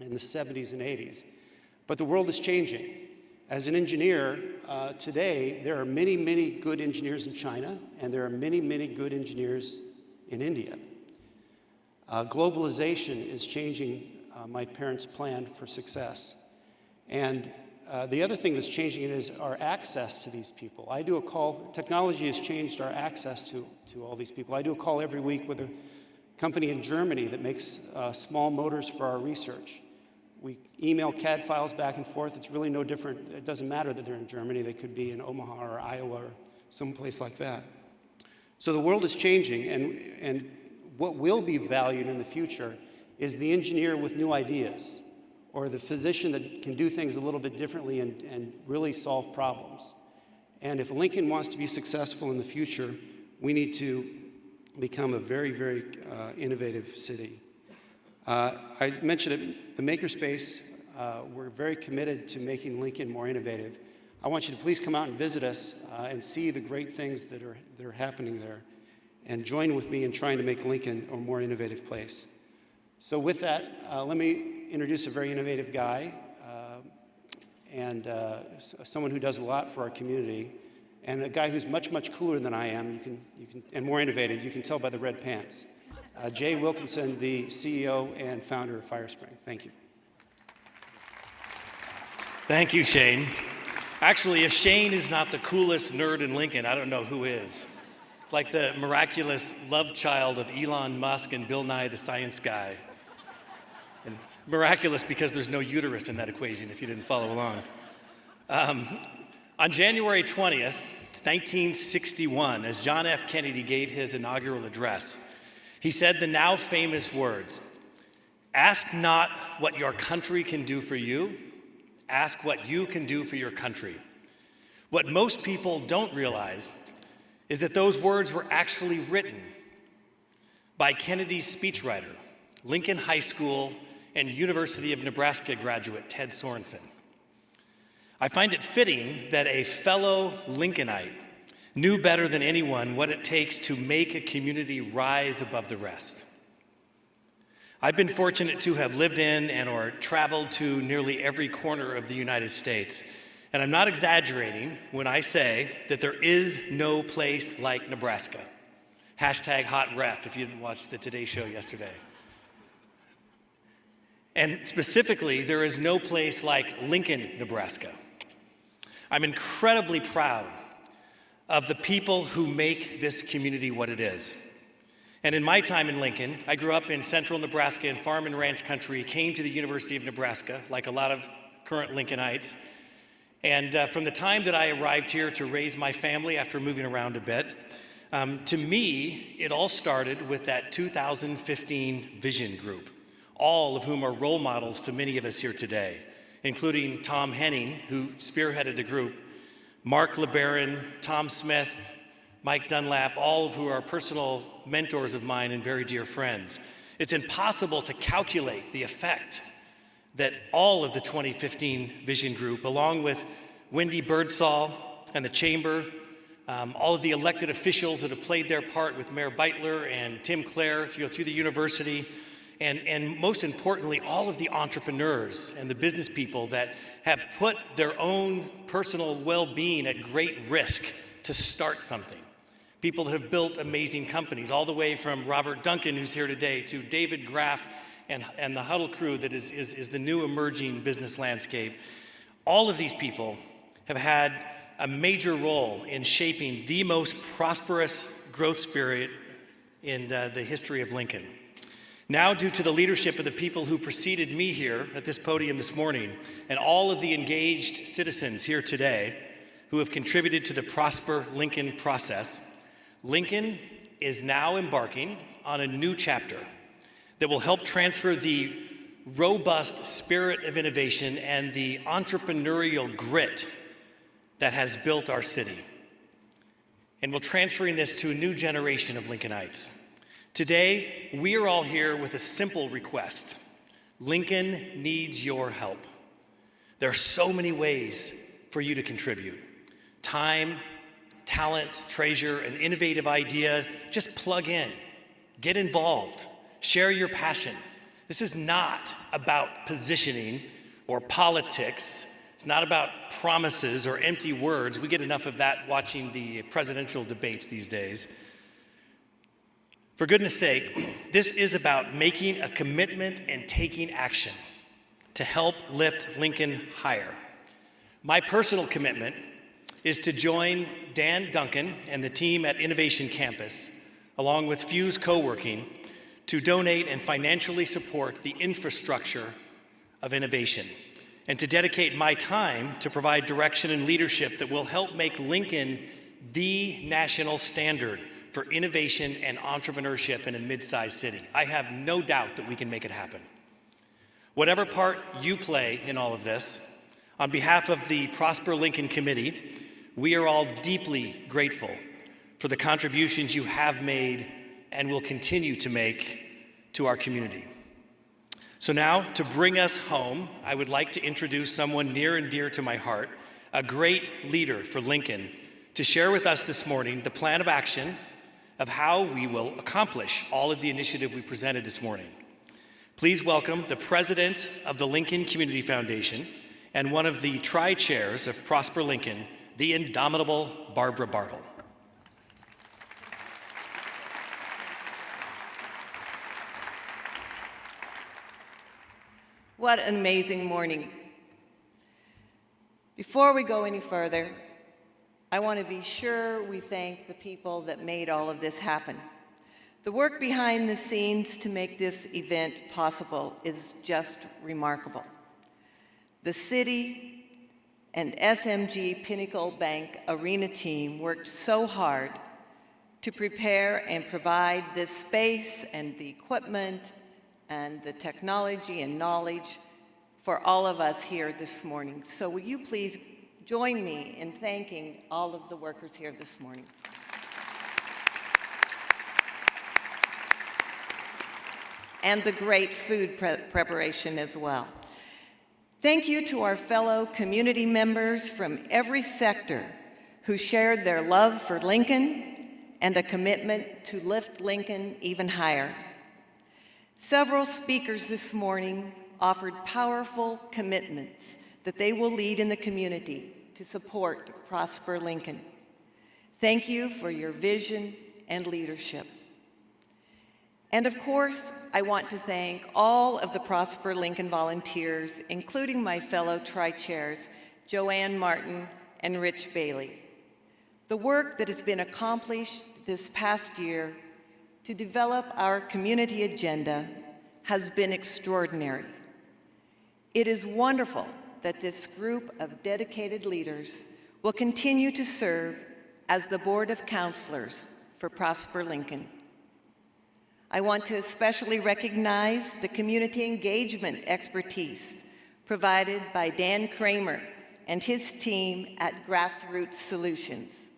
in the 70s and 80s. But the world is changing. As an engineer, today, there are many, many good engineers in China, and there are many, many good engineers in India. Globalization is changing my parents' plan for success. And the other thing that's changing is our access to these people. I do a call, technology has changed our access to all these people. I do a call every week with a company in Germany that makes small motors for our research. We email CAD files back and forth. It's really no different. It doesn't matter that they're in Germany. They could be in Omaha or Iowa or someplace like that. So the world is changing, and what will be valued in the future is the engineer with new ideas, or the physician that can do things a little bit differently and really solve problems. And if Lincoln wants to be successful in the future, we need to become a very, very innovative city. I mentioned it, the Makerspace, we're very committed to making Lincoln more innovative. I want you to please come out and visit us and see the great things that are happening there, and join with me in trying to make Lincoln a more innovative place. So with that, let me introduce a very innovative guy, and someone who does a lot for our community, and a guy who's much, much cooler than I am, and more innovative. You can tell by the red pants. Jay Wilkinson, the CEO and founder of Firespring. Thank you. Thank you, Shane. Actually, if Shane is not the coolest nerd in Lincoln, I don't know who is. It's like the miraculous love child of Elon Musk and Bill Nye the Science Guy. And miraculous because there's no uterus in that equation, if you didn't follow along. On January 20th, 1961, as John F. Kennedy gave his inaugural address, he said the now famous words, "Ask not what your country can do for you, ask what you can do for your country." What most people don't realize is that those words were actually written by Kennedy's speechwriter, Lincoln High School and University of Nebraska graduate Ted Sorensen. I find it fitting that a fellow Lincolnite knew better than anyone what it takes to make a community rise above the rest. I've been fortunate to have lived in and or traveled to nearly every corner of the United States, and I'm not exaggerating when I say that there is no place like Nebraska. #HotRef if you didn't watch the Today Show yesterday. And specifically, there is no place like Lincoln, Nebraska. I'm incredibly proud of the people who make this community what it is. And in my time in Lincoln, I grew up in central Nebraska in farm and ranch country, came to the University of Nebraska, like a lot of current Lincolnites. And from the time that I arrived here to raise my family after moving around a bit, to me, it all started with that 2015 Vision Group, all of whom are role models to many of us here today, including Tom Henning, who spearheaded the group, Mark LeBaron, Tom Smith, Mike Dunlap, all of who are personal mentors of mine and very dear friends. It's impossible to calculate the effect that all of the 2015 Vision Group, along with Wendy Birdsall and the Chamber, all of the elected officials that have played their part with Mayor Beitler and Tim Clare through the university, and most importantly, all of the entrepreneurs and the business people that have put their own personal well-being at great risk to start something. People that have built amazing companies, all the way from Robert Duncan, who's here today, to David Graff and the Huddle crew that is the new emerging business landscape. All of these people have had a major role in shaping the most prosperous growth spirit in the history of Lincoln. Now, due to the leadership of the people who preceded me here at this podium this morning, and all of the engaged citizens here today who have contributed to the Prosper Lincoln process, Lincoln is now embarking on a new chapter that will help transfer the robust spirit of innovation and the entrepreneurial grit that has built our city. And we're transferring this to a new generation of Lincolnites. Today, we are all here with a simple request. Lincoln needs your help. There are so many ways for you to contribute. Time, talent, treasure, an innovative idea. Just plug in, get involved, share your passion. This is not about positioning or politics. It's not about promises or empty words. We get enough of that watching the presidential debates these days. For goodness sake, this is about making a commitment and taking action to help lift Lincoln higher. My personal commitment is to join Dan Duncan and the team at Innovation Campus, along with Fuse Co-working, to donate and financially support the infrastructure of innovation, and to dedicate my time to provide direction and leadership that will help make Lincoln the national standard for innovation and entrepreneurship in a mid-sized city. I have no doubt that we can make it happen. Whatever part you play in all of this, on behalf of the Prosper Lincoln Committee, we are all deeply grateful for the contributions you have made and will continue to make to our community. So now, to bring us home, I would like to introduce someone near and dear to my heart, a great leader for Lincoln, to share with us this morning the plan of action of how we will accomplish all of the initiative we presented this morning. Please welcome the president of the Lincoln Community Foundation and one of the tri-chairs of Prosper Lincoln, the indomitable Barbara Bartle. What an amazing morning. Before we go any further, I want to be sure we thank the people that made all of this happen. The work behind the scenes to make this event possible is just remarkable. The city and SMG Pinnacle Bank Arena team worked so hard to prepare and provide this space and the equipment and the technology and knowledge for all of us here this morning. So will you please join me in thanking all of the workers here this morning. And the great food preparation as well. Thank you to our fellow community members from every sector who shared their love for Lincoln and a commitment to lift Lincoln even higher. Several speakers this morning offered powerful commitments that they will lead in the community to support Prosper Lincoln. Thank you for your vision and leadership. And of course, I want to thank all of the Prosper Lincoln volunteers, including my fellow tri-chairs, Joanne Martin and Rich Bailey. The work that has been accomplished this past year to develop our community agenda has been extraordinary. It is wonderful that this group of dedicated leaders will continue to serve as the Board of Counselors for Prosper Lincoln. I want to especially recognize the community engagement expertise provided by Dan Kramer and his team at Grassroots Solutions.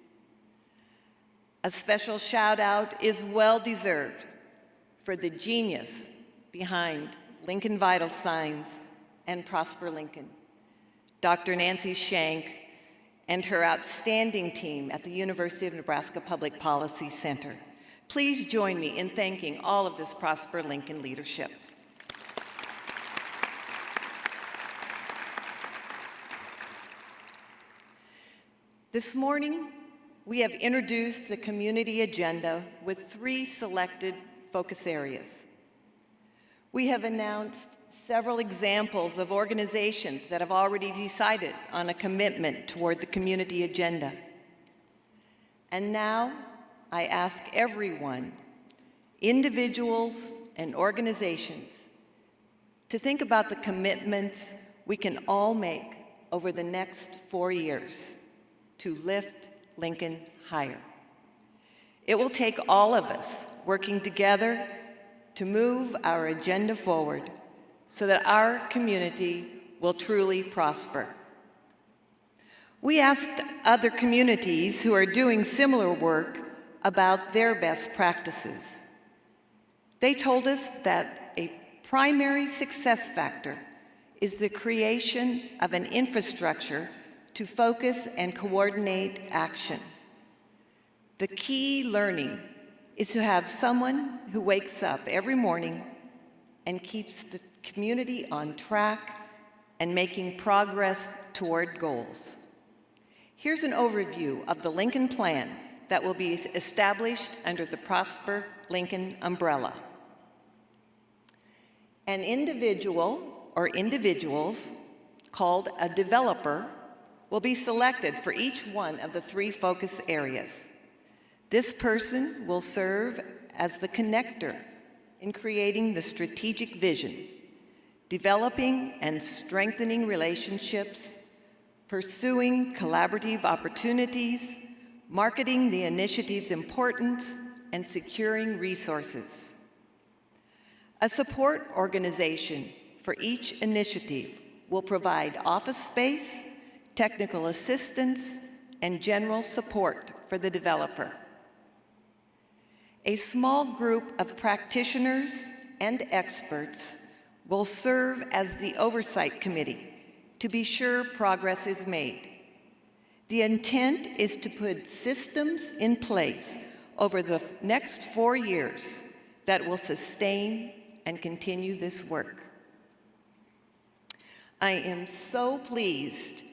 A special shout out is well deserved for the genius behind Lincoln Vital Signs and Prosper Lincoln, Dr. Nancy Shank and her outstanding team at the University of Nebraska Public Policy Center. Please join me in thanking all of this Prosper Lincoln leadership. This morning, we have introduced the community agenda with 3 selected focus areas. We have announced several examples of organizations that have already decided on a commitment toward the community agenda. And now I ask everyone, individuals and organizations, to think about the commitments we can all make over the next 4 years to lift Lincoln higher. It will take all of us working together to move our agenda forward so that our community will truly prosper. We asked other communities who are doing similar work about their best practices. They told us that a primary success factor is the creation of an infrastructure to focus and coordinate action. The key learning is to have someone who wakes up every morning and keeps the community on track and making progress toward goals. Here's an overview of the Lincoln Plan that will be established under the Prosper Lincoln umbrella. An individual or individuals called a developer will be selected for each one of the 3 focus areas. This person will serve as the connector in creating the strategic vision, developing and strengthening relationships, pursuing collaborative opportunities, marketing the initiative's importance, and securing resources. A support organization for each initiative will provide office space, technical assistance, and general support for the developer. A small group of practitioners and experts will serve as the oversight committee to be sure progress is made. The intent is to put systems in place over the next 4 years that will sustain and continue this work. I am so pleased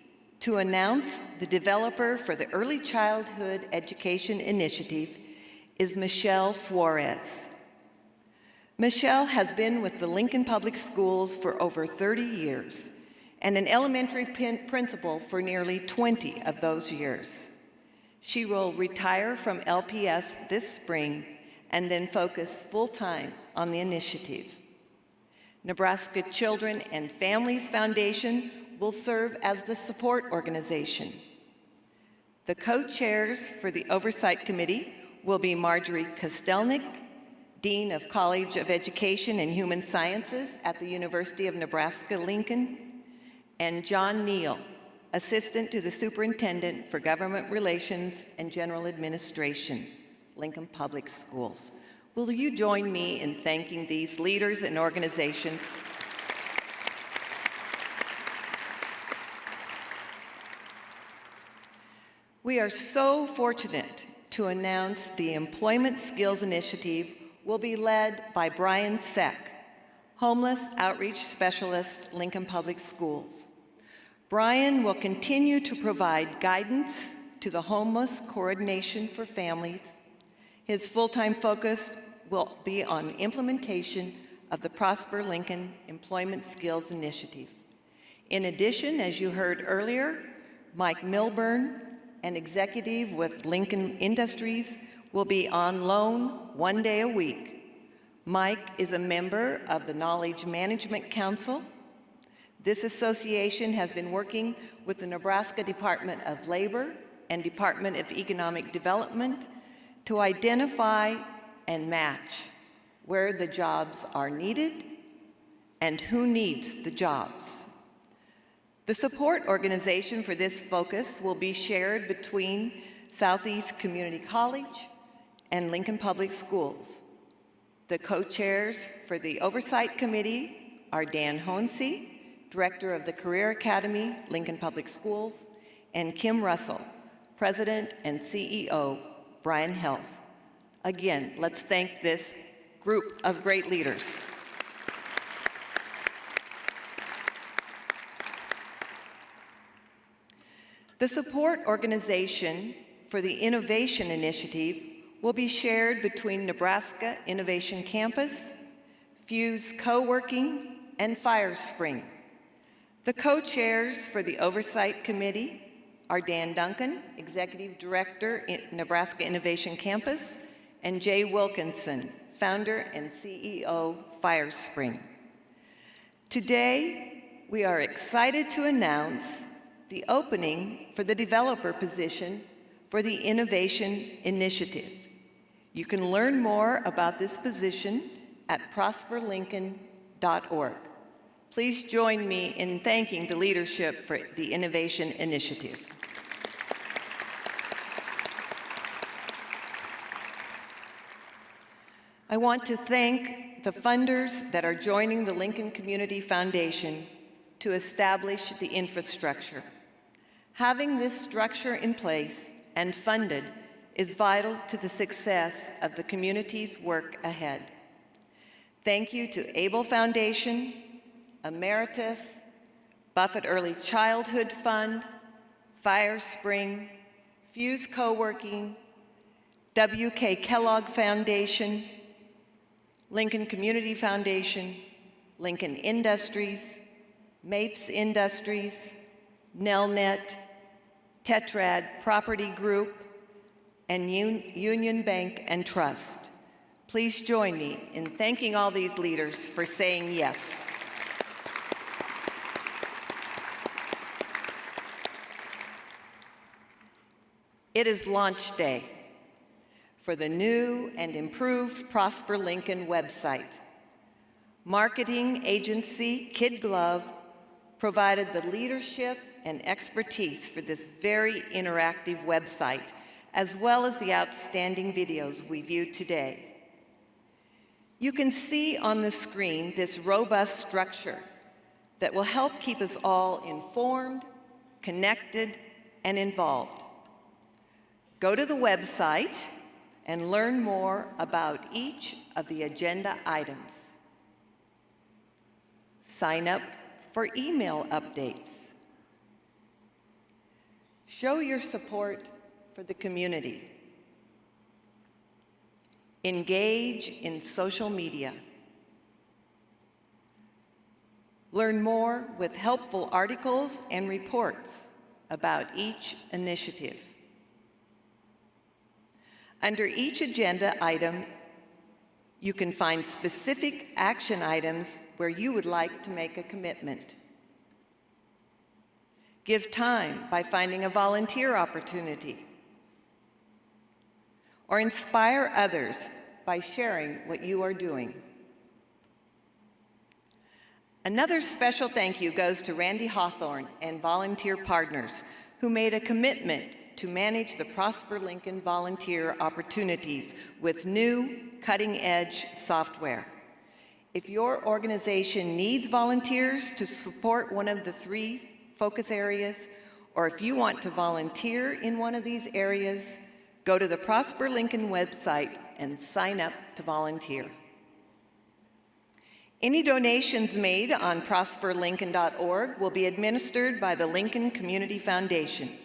to announce the developer for the Early Childhood Education Initiative is Michelle Suarez. Michelle has been with the Lincoln Public Schools for over 30 years and an elementary principal for nearly 20 of those years. She will retire from LPS this spring and then focus full-time on the initiative. Nebraska Children and Families Foundation will serve as the support organization. The co-chairs for the Oversight Committee will be Marjorie Kostelnik, Dean of College of Education and Human Sciences at the University of Nebraska-Lincoln, and John Neal, Assistant to the Superintendent for Government Relations and General Administration, Lincoln Public Schools. Will you join me in thanking these leaders and organizations? We are so fortunate to announce the Employment Skills Initiative will be led by Brian Seck, Homeless Outreach Specialist, Lincoln Public Schools. Brian will continue to provide guidance to the Homeless Coordination for Families. His full-time focus will be on implementation of the Prosper Lincoln Employment Skills Initiative. In addition, as you heard earlier, Mike Milburn, an executive with Lincoln Industries, will be on loan 1 day a week. Mike is a member of the Knowledge Management Council. This association has been working with the Nebraska Department of Labor and Department of Economic Development to identify and match where the jobs are needed and who needs the jobs. The support organization for this focus will be shared between Southeast Community College and Lincoln Public Schools. The co-chairs for the Oversight Committee are Dan Hohensee, Director of the Career Academy, Lincoln Public Schools, and Kim Russell, President and CEO, Bryan Health. Again, let's thank this group of great leaders. The support organization for the Innovation Initiative will be shared between Nebraska Innovation Campus, Fuse Co-working, and Fire Spring. The co-chairs for the Oversight Committee are Dan Duncan, Executive Director at Nebraska Innovation Campus, and Jay Wilkinson, Founder and CEO, Fire Spring. Today, we are excited to announce the opening for the developer position for the Innovation Initiative. You can learn more about this position at prosperlincoln.org. Please join me in thanking the leadership for the Innovation Initiative. I want to thank the funders that are joining the Lincoln Community Foundation to establish the infrastructure. Having this structure in place and funded is vital to the success of the community's work ahead. Thank you to Able Foundation, Emeritus, Buffett Early Childhood Fund, Fire Spring, Fuse Co-working, W.K. Kellogg Foundation, Lincoln Community Foundation, Lincoln Industries, Mapes Industries, Nelnet, Tetrad Property Group, and Union Bank and Trust. Please join me in thanking all these leaders for saying yes. It is launch day for the new and improved Prosper Lincoln website. Marketing agency Kid Glove provided the leadership and expertise for this very interactive website, as well as the outstanding videos we viewed today. You can see on the screen this robust structure that will help keep us all informed, connected, and involved. Go to the website and learn more about each of the agenda items. Sign up for email updates. Show your support for the community. Engage in social media. Learn more with helpful articles and reports about each initiative. Under each agenda item, you can find specific action items where you would like to make a commitment. Give time by finding a volunteer opportunity. Or inspire others by sharing what you are doing. Another special thank you goes to Randy Hawthorne and volunteer partners who made a commitment to manage the Prosper Lincoln volunteer opportunities with new cutting-edge software. If your organization needs volunteers to support one of the 3 focus areas, or if you want to volunteer in one of these areas, go to the Prosper Lincoln website and sign up to volunteer. Any donations made on prosperlincoln.org will be administered by the Lincoln Community Foundation,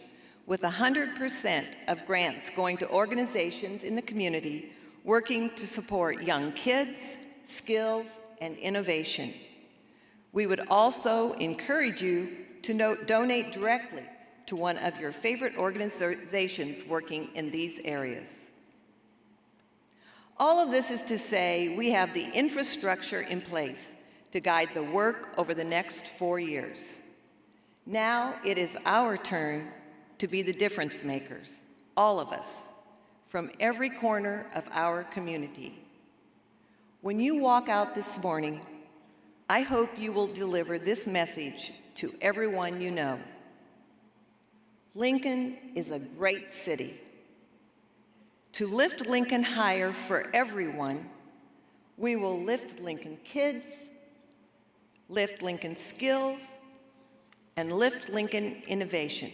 with 100% of grants going to organizations in the community working to support young kids, skills, and innovation. We would also encourage you to donate directly to one of your favorite organizations working in these areas. All of this is to say we have the infrastructure in place to guide the work over the next 4 years. Now it is our turn to be the difference makers, all of us, from every corner of our community. When you walk out this morning, I hope you will deliver this message to everyone you know. Lincoln is a great city. To lift Lincoln higher for everyone, we will lift Lincoln kids, lift Lincoln skills, and lift Lincoln innovation.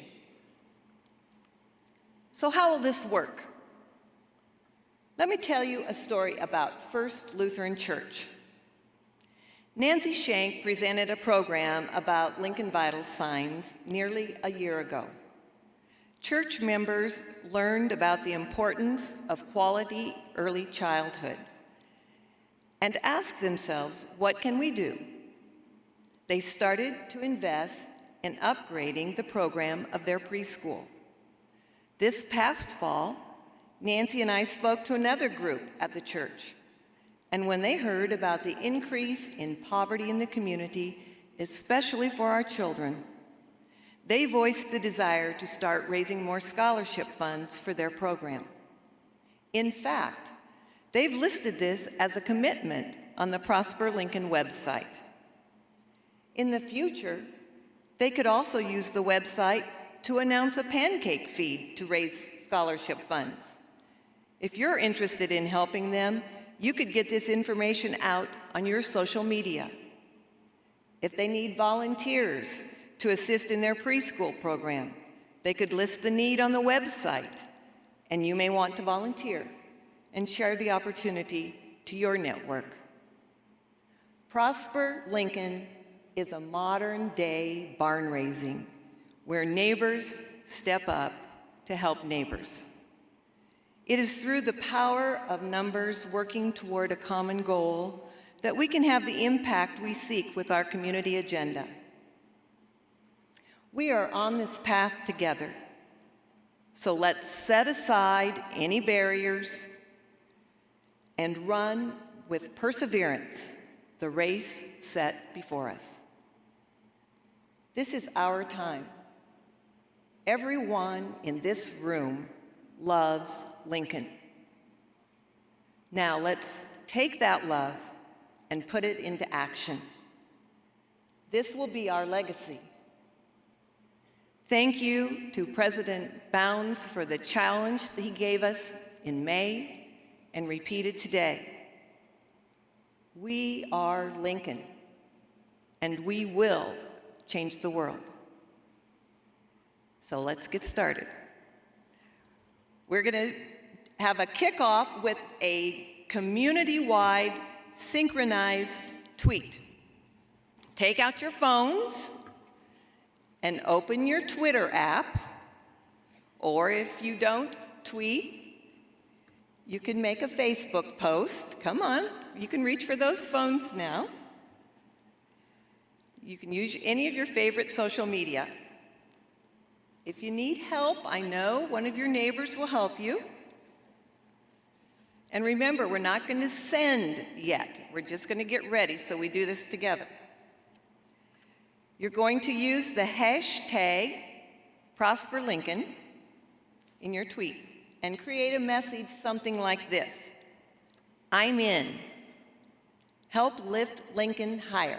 So how will this work? Let me tell you a story about First Lutheran Church. Nancy Shank presented a program about Lincoln vital signs nearly a year ago. Church members learned about the importance of quality early childhood. and asked themselves, what can we do? They started to invest in upgrading the program of their preschool. This past fall, Nancy and I spoke to another group at the church, and when they heard about the increase in poverty in the community, especially for our children, they voiced the desire to start raising more scholarship funds for their program. In fact, they've listed this as a commitment on the Prosper Lincoln website. In the future, they could also use the website to announce a pancake feed to raise scholarship funds. If you're interested in helping them, you could get this information out on your social media. If they need volunteers to assist in their preschool program, they could list the need on the website, and you may want to volunteer and share the opportunity to your network. Prosper Lincoln is a modern-day barn raising where neighbors step up to help neighbors. It is through the power of numbers working toward a common goal that we can have the impact we seek with our community agenda. We are on this path together, so let's set aside any barriers and run with perseverance the race set before us. This is our time. Everyone in this room loves Lincoln. Now let's take that love and put it into action. This will be our legacy. Thank you to President Bounds for the challenge that he gave us in May and repeated today. We are Lincoln, and we will change the world. So let's get started. We're going to have a kickoff with a community-wide synchronized tweet. Take out your phones and open your Twitter app, or if you don't tweet, you can make a Facebook post. Come on, you can reach for those phones now. You can use any of your favorite social media. If you need help, I know one of your neighbors will help you. And remember, we're not going to send yet. We're just going to get ready so we do this together. You're going to use the hashtag Prosper Lincoln in your tweet and create a message something like this: I'm in. Help lift Lincoln higher.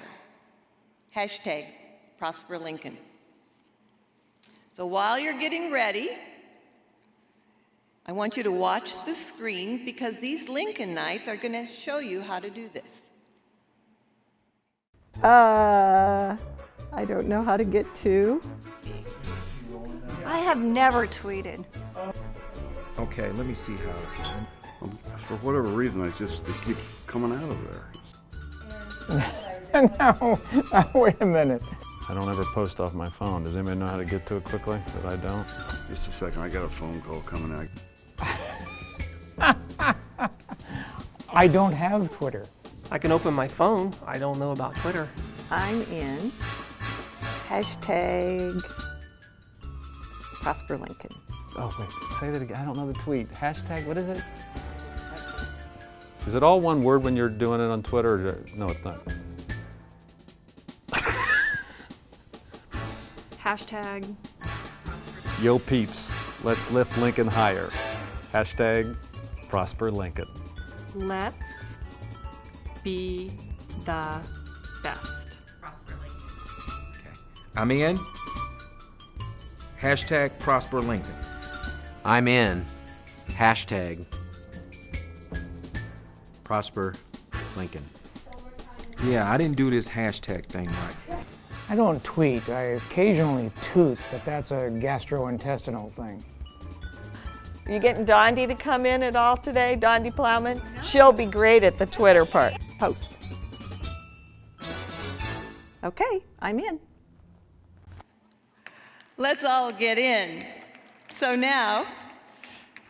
Hashtag Prosper Lincoln. So while you're getting ready, I want you to watch the screen because these Lincolnites are going to show you how to do this. I don't know how to get to. I have never tweeted. Okay, let me see how. For whatever reason, it keeps coming out of there. No, wait a minute. I don't ever post off my phone. Does anybody know how to get to it quickly? But I don't. Just a second, I got a phone call coming out. I don't have Twitter. I can open my phone. I don't know about Twitter. I'm in. Hashtag Prosper Lincoln. Oh, wait, say that again. I don't know the tweet. Hashtag, what is it? Is it all one word when you're doing it on Twitter? Or no, it's not. Hashtag. Yo peeps, let's lift Lincoln higher. Hashtag Prosper Lincoln. Let's be the best. Prosper Lincoln. I'm in. Hashtag Prosper Lincoln. I'm in. Hashtag Prosper Lincoln. Yeah, I didn't do this hashtag thing right. I don't tweet. I occasionally toot, but that's a gastrointestinal thing. Are you getting Dondi to come in at all today, Dondi Plowman? She'll be great at the Twitter part. Post. Okay, I'm in. Let's all get in. So now,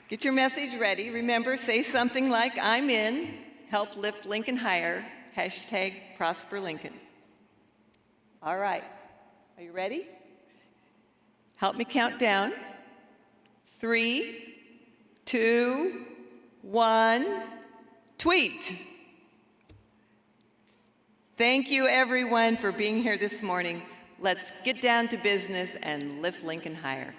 get your message ready. Remember, say something like, I'm in. Help lift Lincoln higher, hashtag Prosper Lincoln. All right, are you ready? Help me count down. 3, 2, 1, tweet. Thank you everyone for being here this morning. Let's get down to business and lift Lincoln higher.